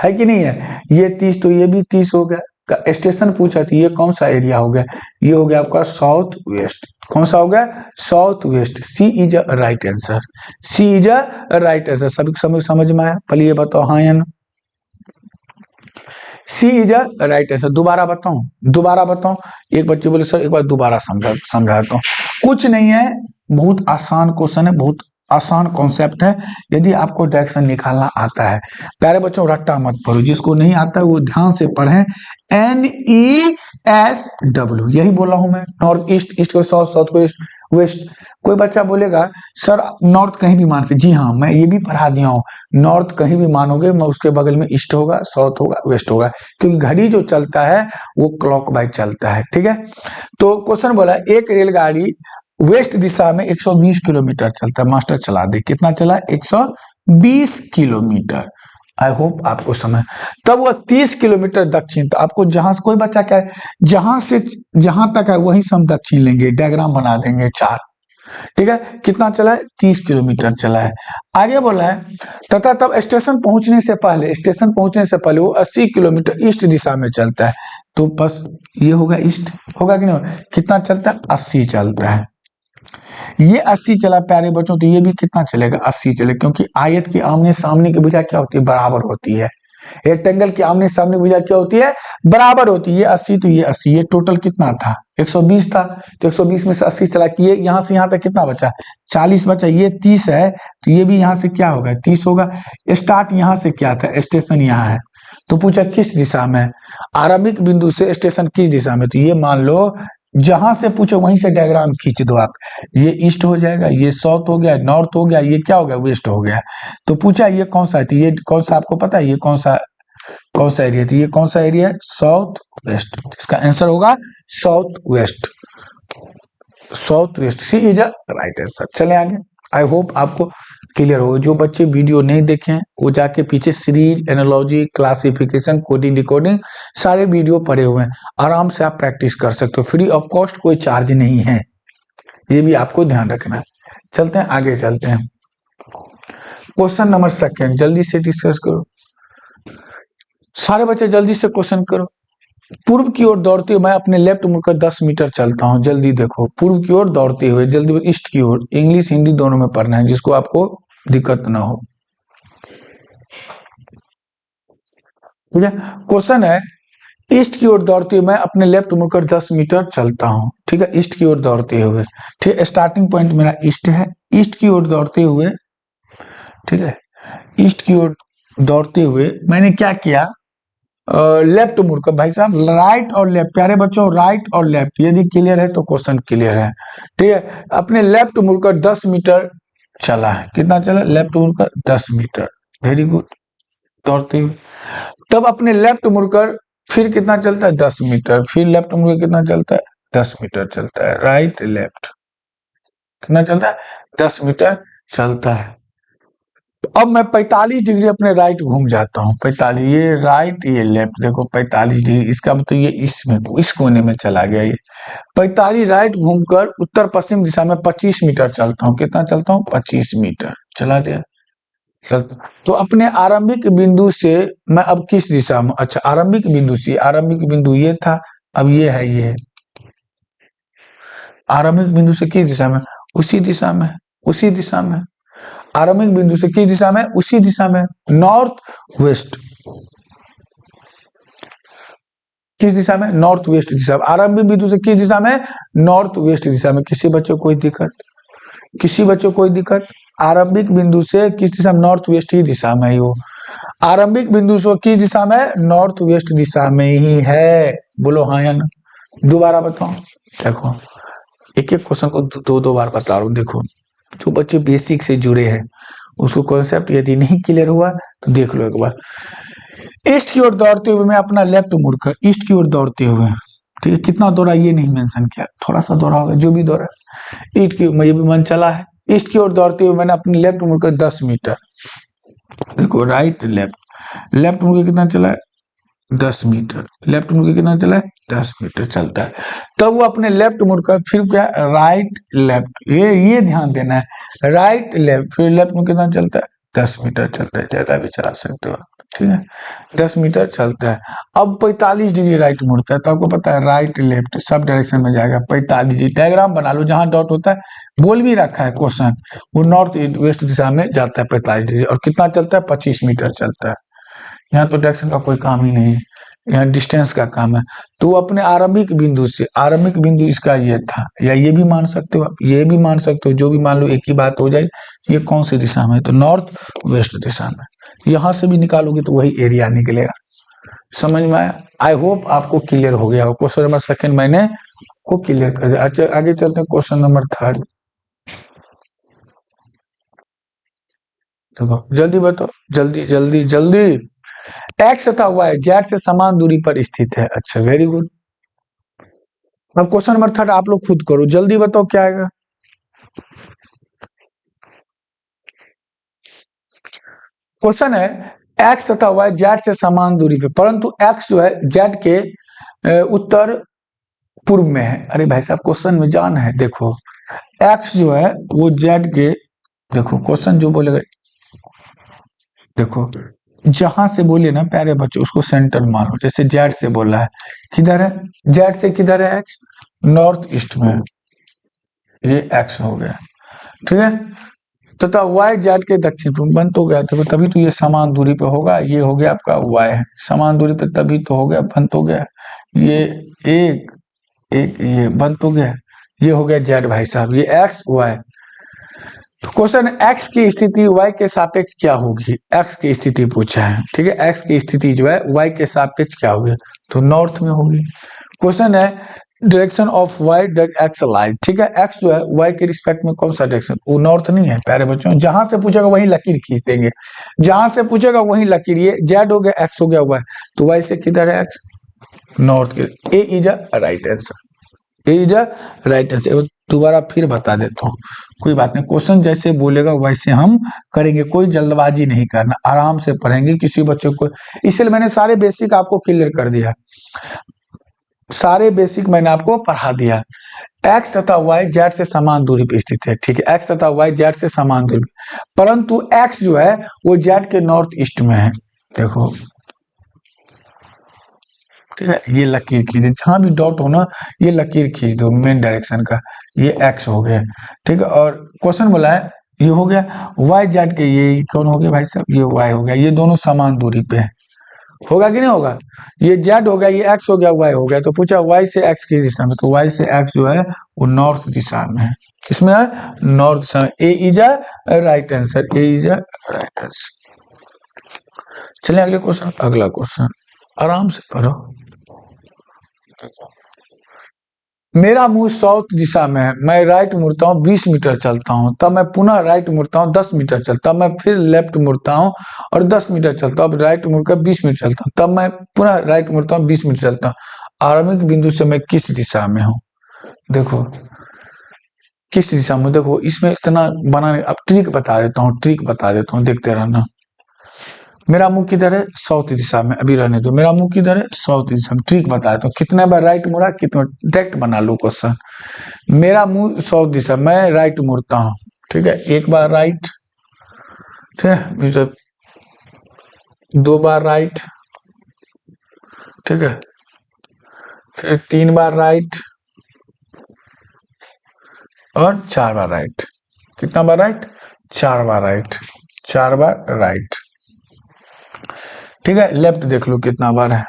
है कि नहीं है? ये 30 तो ये भी 30 हो गया, का स्टेशन पूछा तो ये कौन सा एरिया हो गया, ये हो गया आपका साउथ वेस्ट। कौन सा हो गया, south west. C is a right answer, C is a right answer. सभी समझ में आया, पहले ये बताओ हाँ या ना। सी इज अ राइट आंसर। दोबारा बताऊं, एक बच्चे बोले सर एक बार दोबारा समझाता हूँ। कुछ नहीं है, बहुत आसान क्वेश्चन है, बहुत आसान कॉन्सेप्ट है। यदि आपको डायरेक्शन निकालना आता है, प्यारे बच्चों रट्टा मत पढ़ो, जिसको नहीं आता है वो ध्यान से पढ़ें। NESW यही बोला हूं मैं, नॉर्थ ईस्ट, ईस्ट को साउथ, साउथ को ईस्ट, वेस्ट। कोई बच्चा बोलेगा सर नॉर्थ कहीं भी मानते, जी हाँ मैं ये भी पढ़ा दिया हूँ, नॉर्थ कहीं भी मानोगे मैं उसके बगल में ईस्ट होगा, साउथ होगा, वेस्ट होगा, क्योंकि घड़ी जो चलता है वो क्लॉकवाइज चलता है, ठीक है। तो क्वेश्चन बोला एक रेलगाड़ी वेस्ट दिशा में 120 किलोमीटर चलता है, मास्टर चला दे, कितना चला, 120 किलोमीटर। आई होप आपको समझ। तब वह 30 किलोमीटर दक्षिण, तो आपको जहां से, कोई बच्चा क्या है, जहां से जहां तक है वहीं से हम दक्षिण लेंगे, डायग्राम बना देंगे 4, ठीक है। कितना चला है, 30 किलोमीटर चला है। आगे बोला है तथा तब स्टेशन पहुंचने से पहले वो 80 किलोमीटर ईस्ट दिशा में चलता है। तो बस ये होगा ईस्ट, होगा कि नहीं, कितना चलता है, 80 चलता है। ये 80 चला प्यारे बच्चों, तो ये भी कितना चलेगा, 80 चलेगा, क्योंकि आयत की आमने सामने की भुजा क्या होती है, बराबर होती है। रेक्टेंगल की आमने सामने भुजा क्या होती है, बराबर होती है। ये 80 तो ये 80, ये टोटल कितना था, 120 था, तो 120 में से 80 चला कि ये यहाँ से यहाँ तक कितना बचा, 40 बचा। ये 30 है तो ये भी यहाँ से क्या होगा, 30 होगा। स्टार्ट यहाँ से क्या था, स्टेशन यहाँ है, तो पूछा किस दिशा में, आरंभिक बिंदु से स्टेशन किस दिशा में, तो ये मान लो जहां से पूछो वहीं से डायग्राम खींच दो आप। ये ईस्ट हो जाएगा, ये साउथ हो गया, नॉर्थ हो गया, ये क्या हो गया, वेस्ट हो गया। तो पूछा ये कौन सा है, तो ये कौन सा आपको पता है, ये कौन सा एरिया, तो ये कौन सा एरिया है, साउथ वेस्ट। इसका आंसर होगा south west, south west. C is a right answer. चले आगे। आई होप आपको क्लियर हो। जो बच्चे वीडियो नहीं देखे हैं वो जाके पीछे series, analogy, classification, coding, decoding सारे वीडियो पड़े हुए हैं, आराम से आप प्रैक्टिस कर सकते हो, फ्री ऑफ कॉस्ट, कोई चार्ज नहीं है, ये भी आपको ध्यान रखना है। चलते हैं आगे, चलते हैं क्वेश्चन नंबर सेकंड, जल्दी से डिस्कस करो सारे बच्चे, जल्दी से क्वेश्चन करो। पूर्व की ओर दौड़ते हुए मैं अपने लेफ्ट मुड़कर 10 मीटर चलता हूं, जल्दी देखो, पूर्व की ओर दौड़ते हुए, जल्दी, ईस्ट की ओर, इंग्लिश हिंदी दोनों में पढ़ना है, जिसको आपको दिक्कत ना हो, ठीक है। क्वेश्चन है ईस्ट की ओर दौड़ते हुए मैं अपने लेफ्ट मुड़कर 10 मीटर चलता हूं, ठीक है, ईस्ट की ओर दौड़ते हुए, ठीक है, स्टार्टिंग पॉइंट मेरा ईस्ट है, ईस्ट की ओर दौड़ते हुए, ठीक है, ईस्ट की ओर दौड़ते हुए मैंने क्या किया, लेफ्ट मुड़कर, भाई साहब राइट और लेफ्ट, प्यारे बच्चों राइट और लेफ्ट, यदि क्लियर है तो क्वेश्चन क्लियर है, ठीक है। अपने लेफ्ट मुड़कर 10 मीटर चला है, कितना चला, लेफ्ट मुड़कर 10 मीटर, वेरी गुड, दौड़ते हुए। तब अपने लेफ्ट मुड़कर फिर कितना चलता है, 10 मीटर, फिर लेफ्ट मुड़कर कितना चलता है, 10 मीटर चलता है, राइट लेफ्ट, कितना चलता है, 10 मीटर चलता है। अब मैं 45 डिग्री अपने राइट घूम जाता हूँ, 45, ये राइट ये लेफ्ट, देखो 45 डिग्री, इसका मतलब ये इसमें, इस कोने में चला गया, ये 45 राइट घूमकर उत्तर पश्चिम दिशा में 25 मीटर चलता हूँ, कितना चलता हूँ, 25 मीटर चला गया। तो अपने आरंभिक बिंदु से मैं अब किस दिशा में, अच्छा आरंभिक बिंदु से, आरंभिक बिंदु ये था, अब ये है, ये आरंभिक बिंदु से किस दिशा में, उसी दिशा में, उसी दिशा में, आरंभिक बिंदु से किस दिशा में, उसी दिशा में, नॉर्थ वेस्ट, किस दिशा में, नॉर्थ वेस्ट दिशा में, आरंभिक बिंदु से किस दिशा में, नॉर्थ वेस्ट दिशा में। किसी बच्चों को कोई दिक्कत, किसी बच्चों को कोई दिक्कत, आरंभिक बिंदु से किस दिशा में, नॉर्थ वेस्ट ही दिशा में ही हो, आरंभिक बिंदु से किस दिशा में, नॉर्थ वेस्ट दिशा में ही है, बोलो हाँ या ना। दोबारा बताओ, देखो एक एक क्वेश्चन को दो बार बता रहा हूँ, देखो जो बच्चे बेसिक से जुड़े हैं उसको कॉन्सेप्ट यदि नहीं क्लियर हुआ तो देख लो एक बार। ईस्ट की ओर दौड़ते हुए मैं अपना लेफ्ट मुड़कर, ईस्ट की ओर दौड़ते हुए, ठीक है, कितना दौड़ा ये नहीं मेंशन किया, थोड़ा सा दौड़ा होगा, जो भी दौड़ा, ईस्ट की, ये भी मन चला है, ईस्ट की ओर दौड़ते हुए मैंने अपने लेफ्ट मुड़कर 10 मीटर, देखो राइट लेफ्ट, लेफ्ट मुड़कर कितना चला है, 10 मीटर, लेफ्ट मुड़कर कितना चला है, 10 मीटर चलता है। तब वो अपने लेफ्ट मुड़कर फिर क्या, राइट लेफ्ट, ये ध्यान देना है, राइट लेफ्ट, फिर लेफ्ट में कितना चलता है, 10 मीटर चलता है, ज्यादा भी चला सकते हो, ठीक है, 10 मीटर चलता है। अब 45 डिग्री राइट मुड़ता है, तो आपको पता है राइट लेफ्ट सब डायरेक्शन में जाएगा 45 डिग्री। डायग्राम बना लो, जहां डॉट होता है बोल भी रखा है क्वेश्चन, वो नॉर्थ वेस्ट दिशा में जाता है 45 डिग्री। और कितना चलता है? 25 मीटर चलता है। यहाँ तो डायरेक्शन का कोई काम ही नहीं है, यहाँ डिस्टेंस का काम है। तो अपने आरंभिक बिंदु से, आरंभिक बिंदु इसका ये था, या ये भी मान सकते हो आप, ये भी मान सकते हो, जो भी मान लो एक ही बात हो जाए। ये कौन सी दिशा में है? तो नॉर्थ वेस्ट दिशा में। यहां से भी निकालोगे तो वही एरिया निकलेगा। समझ में आया? आई होप आपको क्लियर हो गया हो। क्वेश्चन नंबर सेकंड मैंने को क्लियर कर दिया। अच्छा, आगे चलते हैं क्वेश्चन नंबर थर्ड। देखो जल्दी बताओ, जल्दी जल्दी जल्दी। एक्स तथा वाई जेड से समान दूरी पर स्थित है। अच्छा, वेरी गुड। अब क्वेश्चन नंबर थर्ड आप लोग खुद करो, जल्दी बताओ क्या आएगा। क्वेश्चन है एक्स तथा वाई जेड से समान दूरी पे, परंतु एक्स जो है जेड के उत्तर पूर्व में है। अरे भाई साहब, क्वेश्चन में जान है। देखो एक्स जो है वो जेड के, देखो क्वेश्चन जो बोलेगा, देखो जहां से बोले ना प्यारे बच्चों उसको सेंटर मान लो। जैसे जेड से बोला है, किधर है जेड से, किधर है एक्स? नॉर्थ ईस्ट में, ये एक्स हो गया, ठीक है। तथा वाई जेड के दक्षिण पूर्व, बन तो गया, देखो तभी तो ये समान दूरी पे होगा। ये हो गया आपका वाई है, समान दूरी पे तभी तो हो गया, बन तो गया। ये एक एक ये बन तो गया, ये हो गया जेड भाई साहब, ये एक्स वाई। तो क्वेश्चन एक्स की स्थिति वाई के सापेक्ष क्या होगी? एक्स की स्थिति पूछा है, ठीक है। एक्स की स्थिति जो है वाई के सापेक्ष क्या होगी? तो नॉर्थ में होगी। क्वेश्चन है direction of Y X lies, ठीक है। एक्स जो है वाई के रिस्पेक्ट में कौन सा डायरेक्शन? वो नॉर्थ नहीं है प्यारे बच्चों। जहां से पूछेगा वही लकीर खींच देंगे, जहां से पूछेगा वही लकीर। ये जेड हो गया, एक्स हो गया वाई, तो वाई से किधर है एक्स? नॉर्थ के। A is a right answer, A is a right answer. दोबारा फिर बता देता हूँ, कोई बात नहीं। क्वेश्चन जैसे बोलेगा वैसे हम करेंगे, कोई जल्दबाजी नहीं करना, आराम से पढ़ेंगे। किसी बच्चों को, इसलिए मैंने सारे बेसिक आपको क्लियर कर दिया, सारे बेसिक मैंने आपको पढ़ा दिया। एक्स तथा वाई जेड से समान दूरी पे स्थित है, ठीक है। एक्स तथा वाई जेड से समान दूरी पे, परंतु एक्स जो है वो जेड के नॉर्थ ईस्ट में है। देखो, ठीक है, ये लकीर खींच, जहां भी डॉट हो ना ये लकीर खींच दो मेन डायरेक्शन का। ये एक्स हो गया, ठीक है। और क्वेश्चन बोला है ये हो गया वाई जेड के, ये कौन हो गया भाई साहब? ये वाई हो गया। ये दोनों समान दूरी पे है, होगा कि नहीं होगा? ये जेड हो गया, ये एक्स हो गया, वाई हो गया। तो पूछा वाई से एक्स किस दिशा में? तो वाई से एक्स जो है वो नॉर्थ दिशा में है। किसमें है? नॉर्थ दिशा में। A is a right answer, A is a right answer. चलिए अगले क्वेश्चन, अगला क्वेश्चन आराम से पढ़ो। मेरा मुंह साउथ दिशा में है, मैं राइट मुड़ता हूँ 20 मीटर चलता हूँ, तब मैं पुनः राइट मुड़ता हूँ 10 मीटर चलता हूँ, मैं फिर लेफ्ट मुड़ता हूँ और 10 मीटर चलता हूँ, अब राइट मुड़कर 20 मीटर चलता हूँ, तब मैं पुनः राइट मुड़ता हूँ 20 मीटर चलता हूँ। आरंभिक बिंदु से मैं किस दिशा में हूँ? देखो किस दिशा में, देखो इसमें इतना बनाने, अब ट्रिक बता देता हूँ, ट्रिक बता देता हूँ, देखते रहना। मेरा मुंह किधर है? साउथ दिशा में, अभी रहने दो। मेरा मुंह किधर है? साउथ दिशा में। ट्रिक बता देता हूँ, कितने बार राइट मुड़ा, कितना डायरेक्ट बना लो क्वेश्चन। मेरा मुंह साउथ दिशा, मैं राइट मुड़ता हूँ, ठीक है, एक बार राइट, ठीक है, 2 बार राइट, ठीक है, फिर 3 बार राइट और 4 बार राइट। कितना बार राइट? 4 बार राइट, 4 बार राइट, ठीक है। लेफ्ट देख लो कितना बार है,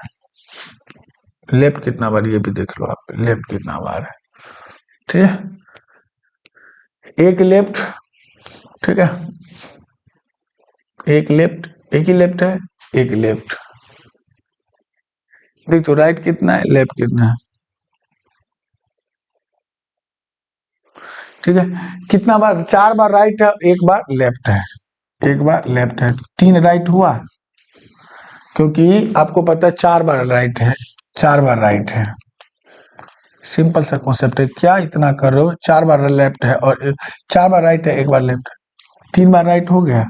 लेफ्ट कितना बार, ये भी देख लो आप, लेफ्ट कितना बार है, ठीक है। एक लेफ्ट, ठीक है, एक लेफ्ट, एक ही लेफ्ट है, एक लेफ्ट। देख तो राइट कितना है, लेफ्ट कितना है, ठीक है। कितना बार? 4 बार राइट है, एक बार लेफ्ट है, एक बार लेफ्ट है, 3 राइट हुआ, क्योंकि आपको पता है 4 बार राइट है, 4 बार राइट है। सिंपल सा कॉन्सेप्ट है, क्या इतना कर रहे हो? 4 बार लेफ्ट है और 4 बार राइट है, एक बार लेफ्ट है, 3 बार राइट हो गया।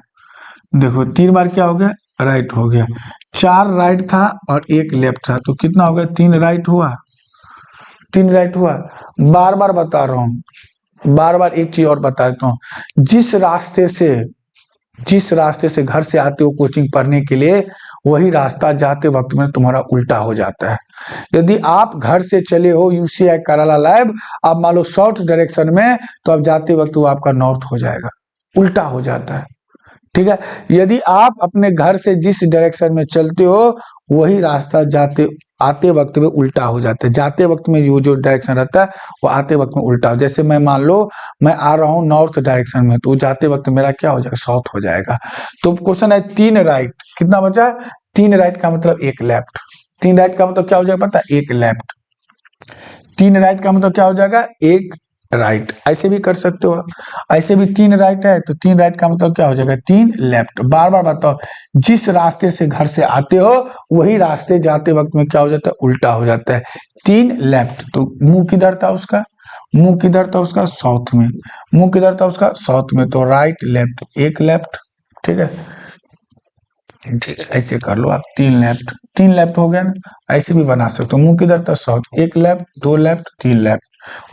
देखो 3 बार क्या हो गया? राइट हो गया। 4 राइट था और एक लेफ्ट था, तो कितना हो गया? 3 राइट हुआ, 3 राइट हुआ। बार बार बता रहा हूँ, बार बार एक चीज और बता देता हूँ, जिस रास्ते से जिस रास्ते से घर से आते हो कोचिंग पढ़ने के लिए, वही रास्ता जाते वक्त में तुम्हारा उल्टा हो जाता है। यदि आप घर से चले हो यूसीआई कराला लैब, आप मान लो साउथ डायरेक्शन में, तो आप जाते वक्त वो आपका नॉर्थ हो जाएगा, उल्टा हो जाता है। ठीक है, यदि आप अपने घर से जिस डायरेक्शन में चलते हो, वही रास्ता जाते आते वक्त में उल्टा हो जाता है। जाते वक्त में जो डायरेक्शन रहता है वो आते वक्त में उल्टा हो। जैसे मैं मान लो मैं आ रहा हूँ नॉर्थ डायरेक्शन में, तो जाते वक्त मेरा क्या हो जाएगा, साउथ हो जाएगा। तो क्वेश्चन है 3 राइट, कितना बचा, 3 राइट का मतलब 1 लेफ्ट। 3 राइट का मतलब क्या हो जाएगा पता है, 1 लेफ्ट। 3 राइट का मतलब क्या हो जाएगा, 1 राइट। ऐसे भी कर सकते हो, ऐसे भी 3 राइट है तो 3 राइट का मतलब क्या हो जाएगा, 3 लेफ्ट। बार बार बताओ, जिस रास्ते से घर से आते हो वही रास्ते जाते वक्त में क्या हो जाता है, उल्टा हो जाता है। 3 लेफ्ट, तो मुंह किधर था उसका, मुंह किधर था उसका, साउथ में। मुंह किधर था उसका, साउथ में, तो राइट लेफ्ट, 1 लेफ्ट। ठीक है, ठीक है, ऐसे कर लो आप, 3 लेफ्ट, 3 लेफ्ट हो गया ना। ऐसे भी बना सकते हो, मुंह किधर था, साउथ, 1 लेफ्ट, 2 लेफ्ट, 3 लेफ्ट।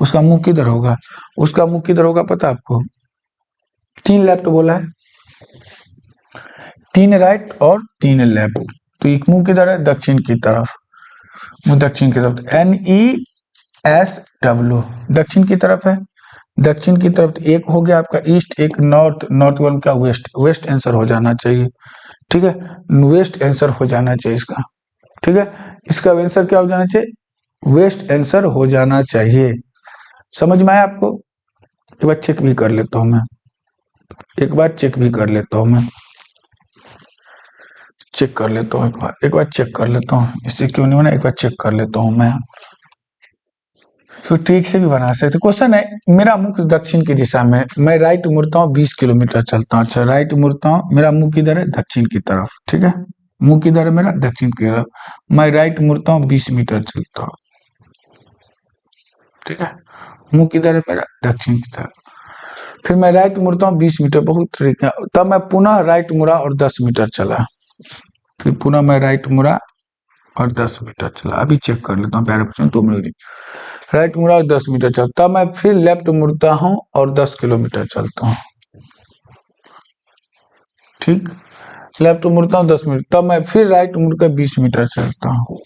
उसका मुंह किधर होगा, उसका मुंह किधर होगा पता आपको, 3 लेफ्ट बोला है, 3 राइट और 3 लेफ्ट। तो एक मुंह किधर है, दक्षिण की तरफ, मुंह दक्षिण की तरफ, NESW, दक्षिण की तरफ है। दक्षिण की तरफ एक हो गया आपका ईस्ट, एक नॉर्थ, नॉर्थ वन का वेस्ट, वेस्ट आंसर हो जाना चाहिए। ठीक है, वेस्ट आंसर हो जाना चाहिए इसका। ठीक है, इसका आंसर क्या हो जाना चाहिए, वेस्ट आंसर हो जाना चाहिए। समझ में आया आपको, एक बार चेक भी कर लेता हूं मैं, एक बार चेक भी कर लेता हूं मैं, चेक कर लेता हूं, एक बार चेक कर लेता हूं, इससे क्यों नहीं बना, एक बार चेक कर लेता हूं मैं। तो ठीक से भी बना सकते। क्वेश्चन है, मेरा मुख दक्षिण की दिशा में, मैं राइट मुड़ता हूँ 20 किलोमीटर चलता हूँ। अच्छा, राइट मुड़ता हूँ, मेरा मुंह किधर है, दक्षिण की तरफ। ठीक है, मुंह किधर है मेरा, दक्षिण की तरफ। मैं राइट मुड़ता हूँ 20 मीटर चलता हूँ। ठीक है, मुंह किधर है मेरा, दक्षिण की तरफ। फिर मैं राइट मुड़ता हूँ 20 मीटर, बहुत तरीका। तब मैं पुनः राइट मुड़ा और 10 मीटर चला। फिर पुनः मैं राइट मुड़ा और 10 मीटर चला। अभी चेक कर लेता हूँ प्यारे बच्चों, 2 मिनट। राइट मुड़ा और 10 मीटर चलता, तब मैं फिर लेफ्ट मुड़ता हूँ और 10 किलोमीटर चलता हूँ। ठीक, लेफ्ट मुड़ता हूँ 10 मिनट, तब मैं फिर राइट मुड़कर 20 मीटर चलता हूँ।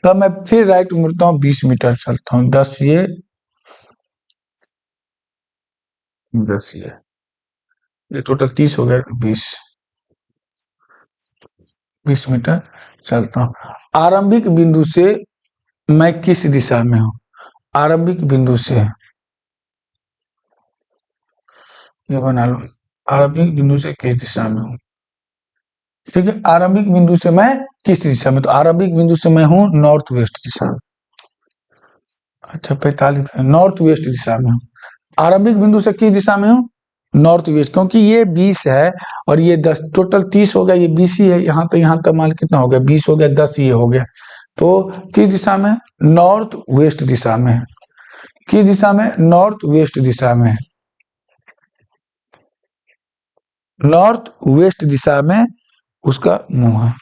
तब मैं फिर राइट मुड़ता हूँ 20 मीटर चलता हूँ। 10 ये, 10 ये टोटल 30 हो गया, 20 मीटर चलता हूँ। आरंभिक बिंदु से मैं किस दिशा में हूँ, आरंभिक बिंदु से, ये बना लो, आरंभिक बिंदु से किस दिशा में हूँ। ठीक है, आरंभिक बिंदु से मैं किस दिशा में, तो आरंभिक बिंदु से मैं हूँ नॉर्थ वेस्ट दिशा। अच्छा, 45, नॉर्थ वेस्ट दिशा में हूँ। आरंभिक बिंदु से किस दिशा में हूँ, नॉर्थ वेस्ट, क्योंकि ये 20 है और ये 10, टोटल 30 हो गया, ये 20 ही है। यहाँ तो यहाँ तक मान कितना हो गया, 20 हो गया, 10 ये हो गया। तो किस दिशा में, नॉर्थ वेस्ट दिशा में। किस दिशा में, नॉर्थ वेस्ट दिशा में, नॉर्थ वेस्ट दिशा में उसका मुंह है,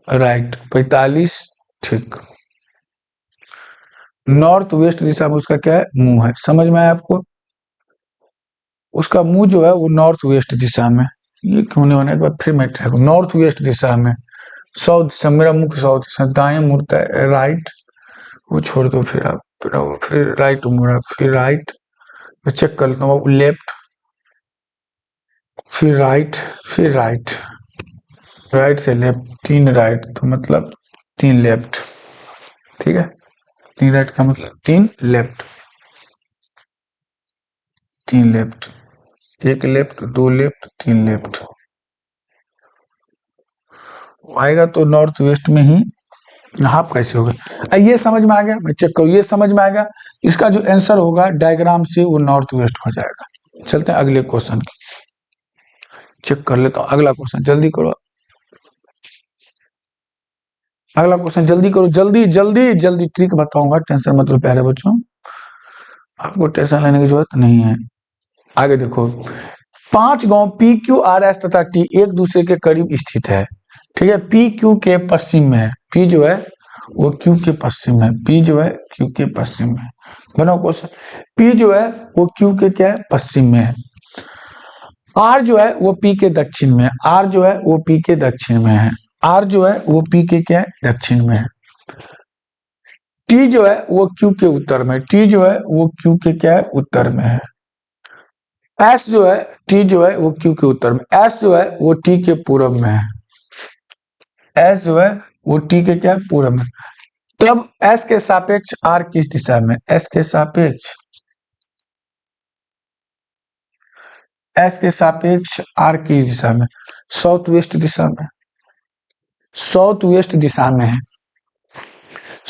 राइट, 45। ठीक, नॉर्थ वेस्ट दिशा में उसका क्या है, मुंह है। समझ में आया आपको, उसका मुंह जो है वो नॉर्थ वेस्ट दिशा में। ये क्यों नहीं होना, एक बार फिर मैं ट्राई करूं, नॉर्थ वेस्ट दिशा में, साउथ दिशा, मेरा मुख साउथ दिशा, दाएं मुड़ता है, राइट, वो छोड़ दो, फिर आप फिर राइट मुड़ा, फिर राइट, चेक कर लेता हूँ, लेफ्ट, फिर राइट, फिर राइट, राइट से लेफ्ट, 3 राइट, तो मतलब 3 लेफ्ट। ठीक है, 3 राइट का मतलब 3 left, 3 left, 1 left, 2 left, 3 left आएगा। तो नॉर्थ वेस्ट में ही हाफ कैसे होगा, ये समझ में आ गया, मैं चेक करूँ, ये समझ में आएगा। इसका जो आंसर होगा डायग्राम से वो नॉर्थ वेस्ट हो जाएगा। चलते हैं अगले क्वेश्चन की, चेक कर लेता हूँ अगला क्वेश्चन, जल्दी करो, अगला क्वेश्चन जल्दी करो, जल्दी जल्दी जल्दी, ट्रिक बताऊंगा, टेंशन मत लो प्यारे बच्चों, आपको टेंशन लेने की जरूरत नहीं है। आगे देखो, 5 गांव पी क्यू आर एस तथा टी एक दूसरे के करीब स्थित है। ठीक है, पी क्यू के पश्चिम में है, पी जो है वो क्यू के पश्चिम है। पी जो है क्यू के पश्चिम में। बनाओ क्वेश्चन। पी जो है वो क्यू के क्या है, पश्चिम में है। आर जो है वो पी के दक्षिण में है। आर जो है वो पी के दक्षिण में है। आर जो है वो पी के क्या है, दक्षिण में है। टी जो है वो क्यू के उत्तर में। टी जो है वो क्यू के क्या है, उत्तर में है। एस जो है, टी जो है वो क्यू के उत्तर में। एस जो है वो टी के पूर्व में है। एस जो है वो टी के क्या, पूर्व में। तब एस के सापेक्ष आर किस दिशा में, एस के सापेक्ष, एस के सापेक्ष आर किस दिशा में, साउथ वेस्ट दिशा में। साउथ वेस्ट दिशा में है।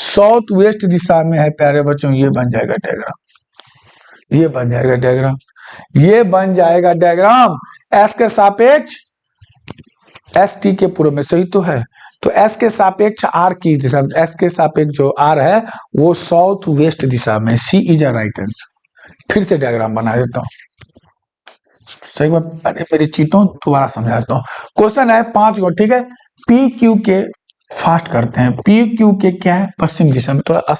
साउथ वेस्ट दिशा में है प्यारे बच्चों। ये बन जाएगा डायग्राम। ये बन जाएगा डायग्राम। ये बन जाएगा डायग्राम। एस के सापेक्ष, एस टी के पूर्व में, सही तो है। तो एस के सापेक्ष आर की दिशा में, एस के सापेक्ष जो आर है वो साउथ वेस्ट दिशा में। सी इज अ राइट आंसर। फिर से डायग्राम बना देता हूँ। सही बात। अरे मेरी चीटों दोबारा समझाता हूँ। क्वेश्चन है 5 गो, ठीक है। पी क्यू के, फास्ट करते हैं। पी क्यू के क्या है, पश्चिम दिशा में। थोड़ा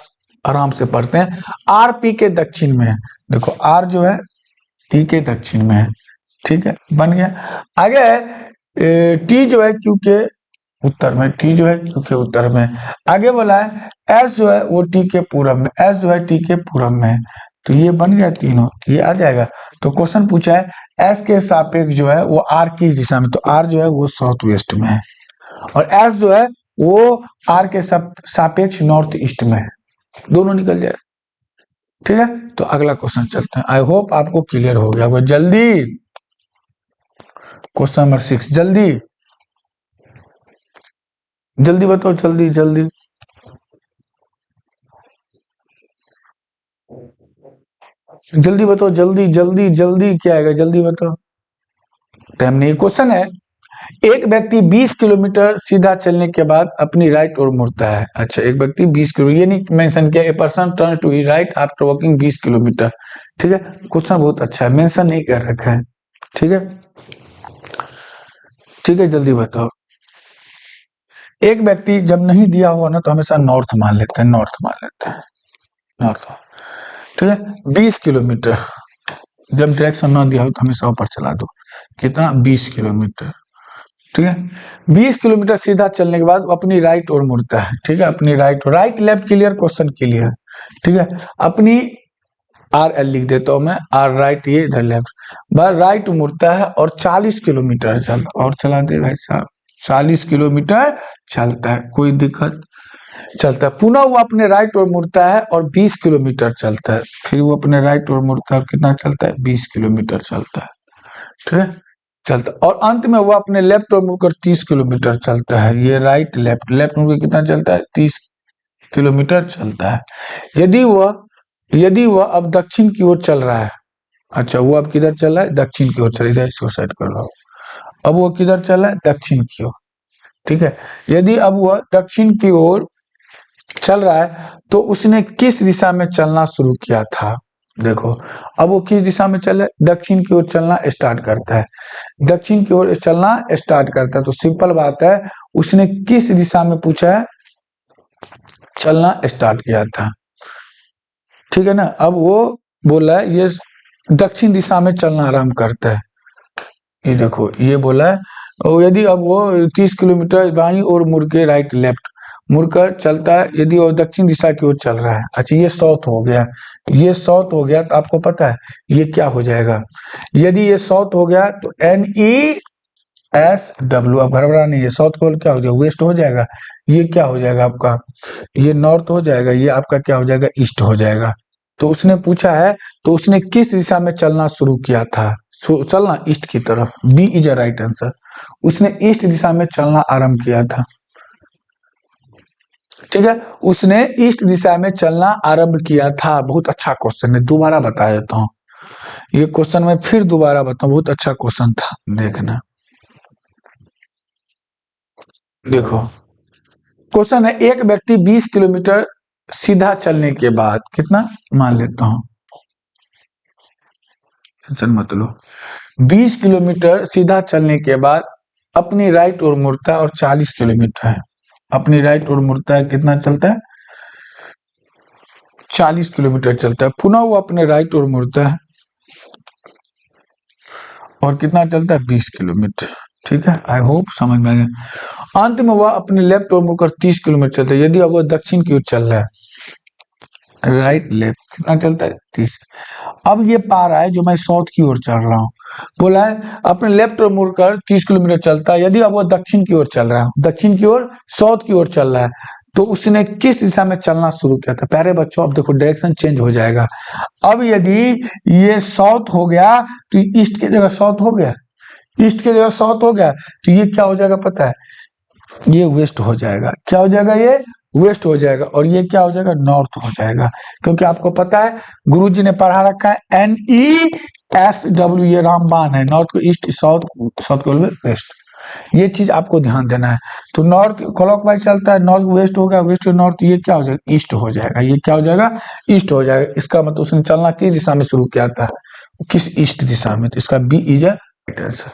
आराम से पढ़ते हैं। आर पी के दक्षिण में है। देखो आर जो है पी के दक्षिण में है, ठीक है, बन गया। आगे टी जो है क्यू के उत्तर में। टी जो है क्यू के उत्तर में। आगे बोला है एस जो है वो टी के पूरब में। एस जो है टी के पूरब में। तो ये बन गया तीनों, ये आ जाएगा। तो क्वेश्चन पूछा है एस के सापेक्ष जो है वो आर किस दिशा में, तो आर जो है वो साउथ वेस्ट में है। और एस जो है वो आर के सापेक्ष नॉर्थ ईस्ट में है। दोनों निकल जाए, ठीक है। तो अगला क्वेश्चन चलते हैं। आई होप आपको क्लियर हो गया होगा। जल्दी क्वेश्चन नंबर 6, जल्दी जल्दी बताओ, जल्दी जल्दी जल्दी बताओ, जल्दी जल्दी जल्दी क्या आएगा, जल्दी बताओ, टाइम नहीं। क्वेश्चन है एक व्यक्ति 20 किलोमीटर सीधा चलने के बाद अपनी राइट ओर मुड़ता है। अच्छा, एक व्यक्ति 20 किलोमीटर, ये नहीं मेंशन किया। A person turns to his right after walking 20 kilometre. ठीक है, क्वेश्चन बहुत अच्छा है, मेंशन नहीं कर रखा है। ठीक है, ठीक है, जल्दी बताओ। एक व्यक्ति जब नहीं दिया हुआ ना तो हमेशा नॉर्थ मान लेते हैं, नॉर्थ मान लेते हैं, नॉर्थ। ठीक है, 20 किलोमीटर जब डायरेक्शन ना दिया हो तो हमेशा ऊपर चला दो। कितना, 20 किलोमीटर। ठीक है, 20 किलोमीटर सीधा चलने के बाद वो अपनी राइट ओर मुड़ता है। ठीक है, अपनी right left clear, question clear. ठीक है, अपनी आर एल लिख देता हूं मैं, आर राइट, ये इधर लेफ्ट, बस राइट मुड़ता है और 40 किलोमीटर चल, और चला दे भाई साहब, 40 किलोमीटर चलता है, कोई दिक्कत, चलता है। पुनः वो अपने राइट ओर मुड़ता है और 20 किलोमीटर चलता है। फिर वो अपने राइट ओर मुड़ता है और कितना चलता है, 20 किलोमीटर चलता है। ठीक है, चलता, और अंत में वो अपने लेफ्ट ओर मुड़कर 30 किलोमीटर चलता है। ये राइट लेफ्ट मुड़कर कितना चलता है, 30 किलोमीटर चलता है। यदि वह अब दक्षिण की ओर चल रहा है, अच्छा वो अब किधर चल रहा है, दक्षिण की ओर चल, इधर इसको साइड कर लो। अब वो किधर चल रहा है, दक्षिण की ओर। ठीक है, यदि अब वह दक्षिण की ओर चल रहा है तो उसने किस दिशा में चलना शुरू किया था। देखो अब वो किस दिशा में चल रहा है, दक्षिण की ओर चलना स्टार्ट करता है। दक्षिण की ओर चलना स्टार्ट करता है, तो सिंपल बात है, उसने किस दिशा में पूछा है, चलना स्टार्ट किया था। ठीक है ना, अब वो बोला है ये दक्षिण दिशा में चलना आरंभ करता है। ये देखो ये बोला है, और यदि अब वो 30 किलोमीटर बाईं ओर मुड़ के राइट लेफ्ट मुड़कर चलता है, यदि वो दक्षिण दिशा की ओर चल रहा है। अच्छा ये साउथ हो गया, ये साउथ हो गया, तो आपको पता है ये क्या हो जाएगा, यदि ये साउथ हो गया तो NESW, अब घबरा नहीं है, साउथ पोल क्या हो जाएगा, वेस्ट हो जाएगा। ये क्या हो जाएगा आपका, ये नॉर्थ हो जाएगा, ये आपका क्या हो जाएगा, ईस्ट हो जाएगा। तो उसने पूछा है तो उसने किस दिशा में चलना शुरू किया था, चलना ईस्ट की तरफ। B is a right answer, उसने ईस्ट दिशा में चलना आरंभ किया था। ठीक है, उसने ईस्ट दिशा में चलना आरंभ किया था। बहुत अच्छा क्वेश्चन है, दोबारा बता देता हूँ ये क्वेश्चन, मैं फिर दोबारा बताऊं, बहुत अच्छा क्वेश्चन था, देखना। देखो क्वेश्चन है एक व्यक्ति 20 किलोमीटर सीधा चलने के बाद, कितना मान लेता हूं, टेंशन मत लो, 20 किलोमीटर सीधा चलने के बाद अपनी राइट ओर मुड़ता है और 40 किलोमीटर है। अपनी राइट ओर मुड़ता है, कितना चलता है 40 किलोमीटर चलता है। पुनः वो अपने राइट ओर मुड़ता है और कितना चलता है 20 किलोमीटर। ठीक है, आई होप समझ में आ गया। अंत में वह अपने लेफ्ट ओर मुड़कर 30 किलोमीटर चलता है। यदि अब वह दक्षिण की ओर चल रहा है, राइट लेफ्ट, कितना चलता है 30। अब ये पा रहा है जो मैं साउथ की ओर चल रहा हूँ, बोला है अपने लेफ्ट ओर मुड़कर 30 किलोमीटर चलता है। यदि अब वो दक्षिण की ओर चल रहा है, दक्षिण की ओर साउथ की ओर चल रहा है, तो उसने किस दिशा में चलना शुरू किया था। प्यारे बच्चों अब देखो डायरेक्शन चेंज हो जाएगा। अब यदि ये साउथ हो गया तो ईस्ट की जगह साउथ हो गया, ईस्ट की जगह साउथ हो गया, तो ये क्या हो जाएगा पता है, ये वेस्ट हो जाएगा। क्या हो जाएगा, ये वेस्ट हो जाएगा। और ये क्या हो जाएगा, नॉर्थ हो जाएगा। क्योंकि आपको पता है गुरुजी ने पढ़ा रखा है NESW, ये रामबाण है, नॉर्थ को ईस्ट, साउथ साउथ को वेस्ट। ये चीज आपको ध्यान देना है। तो नॉर्थ क्लॉकवाइज चलता है, नॉर्थ वेस्ट हो गया, वेस्ट नॉर्थ, ये क्या हो जाएगा, ईस्ट हो जाएगा। ये क्या हो जाएगा, ईस्ट हो जाएगा। इसका मतलब उसने चलना किस दिशा में शुरू किया था, किस ईस्ट दिशा में, तो इसका B is a right answer.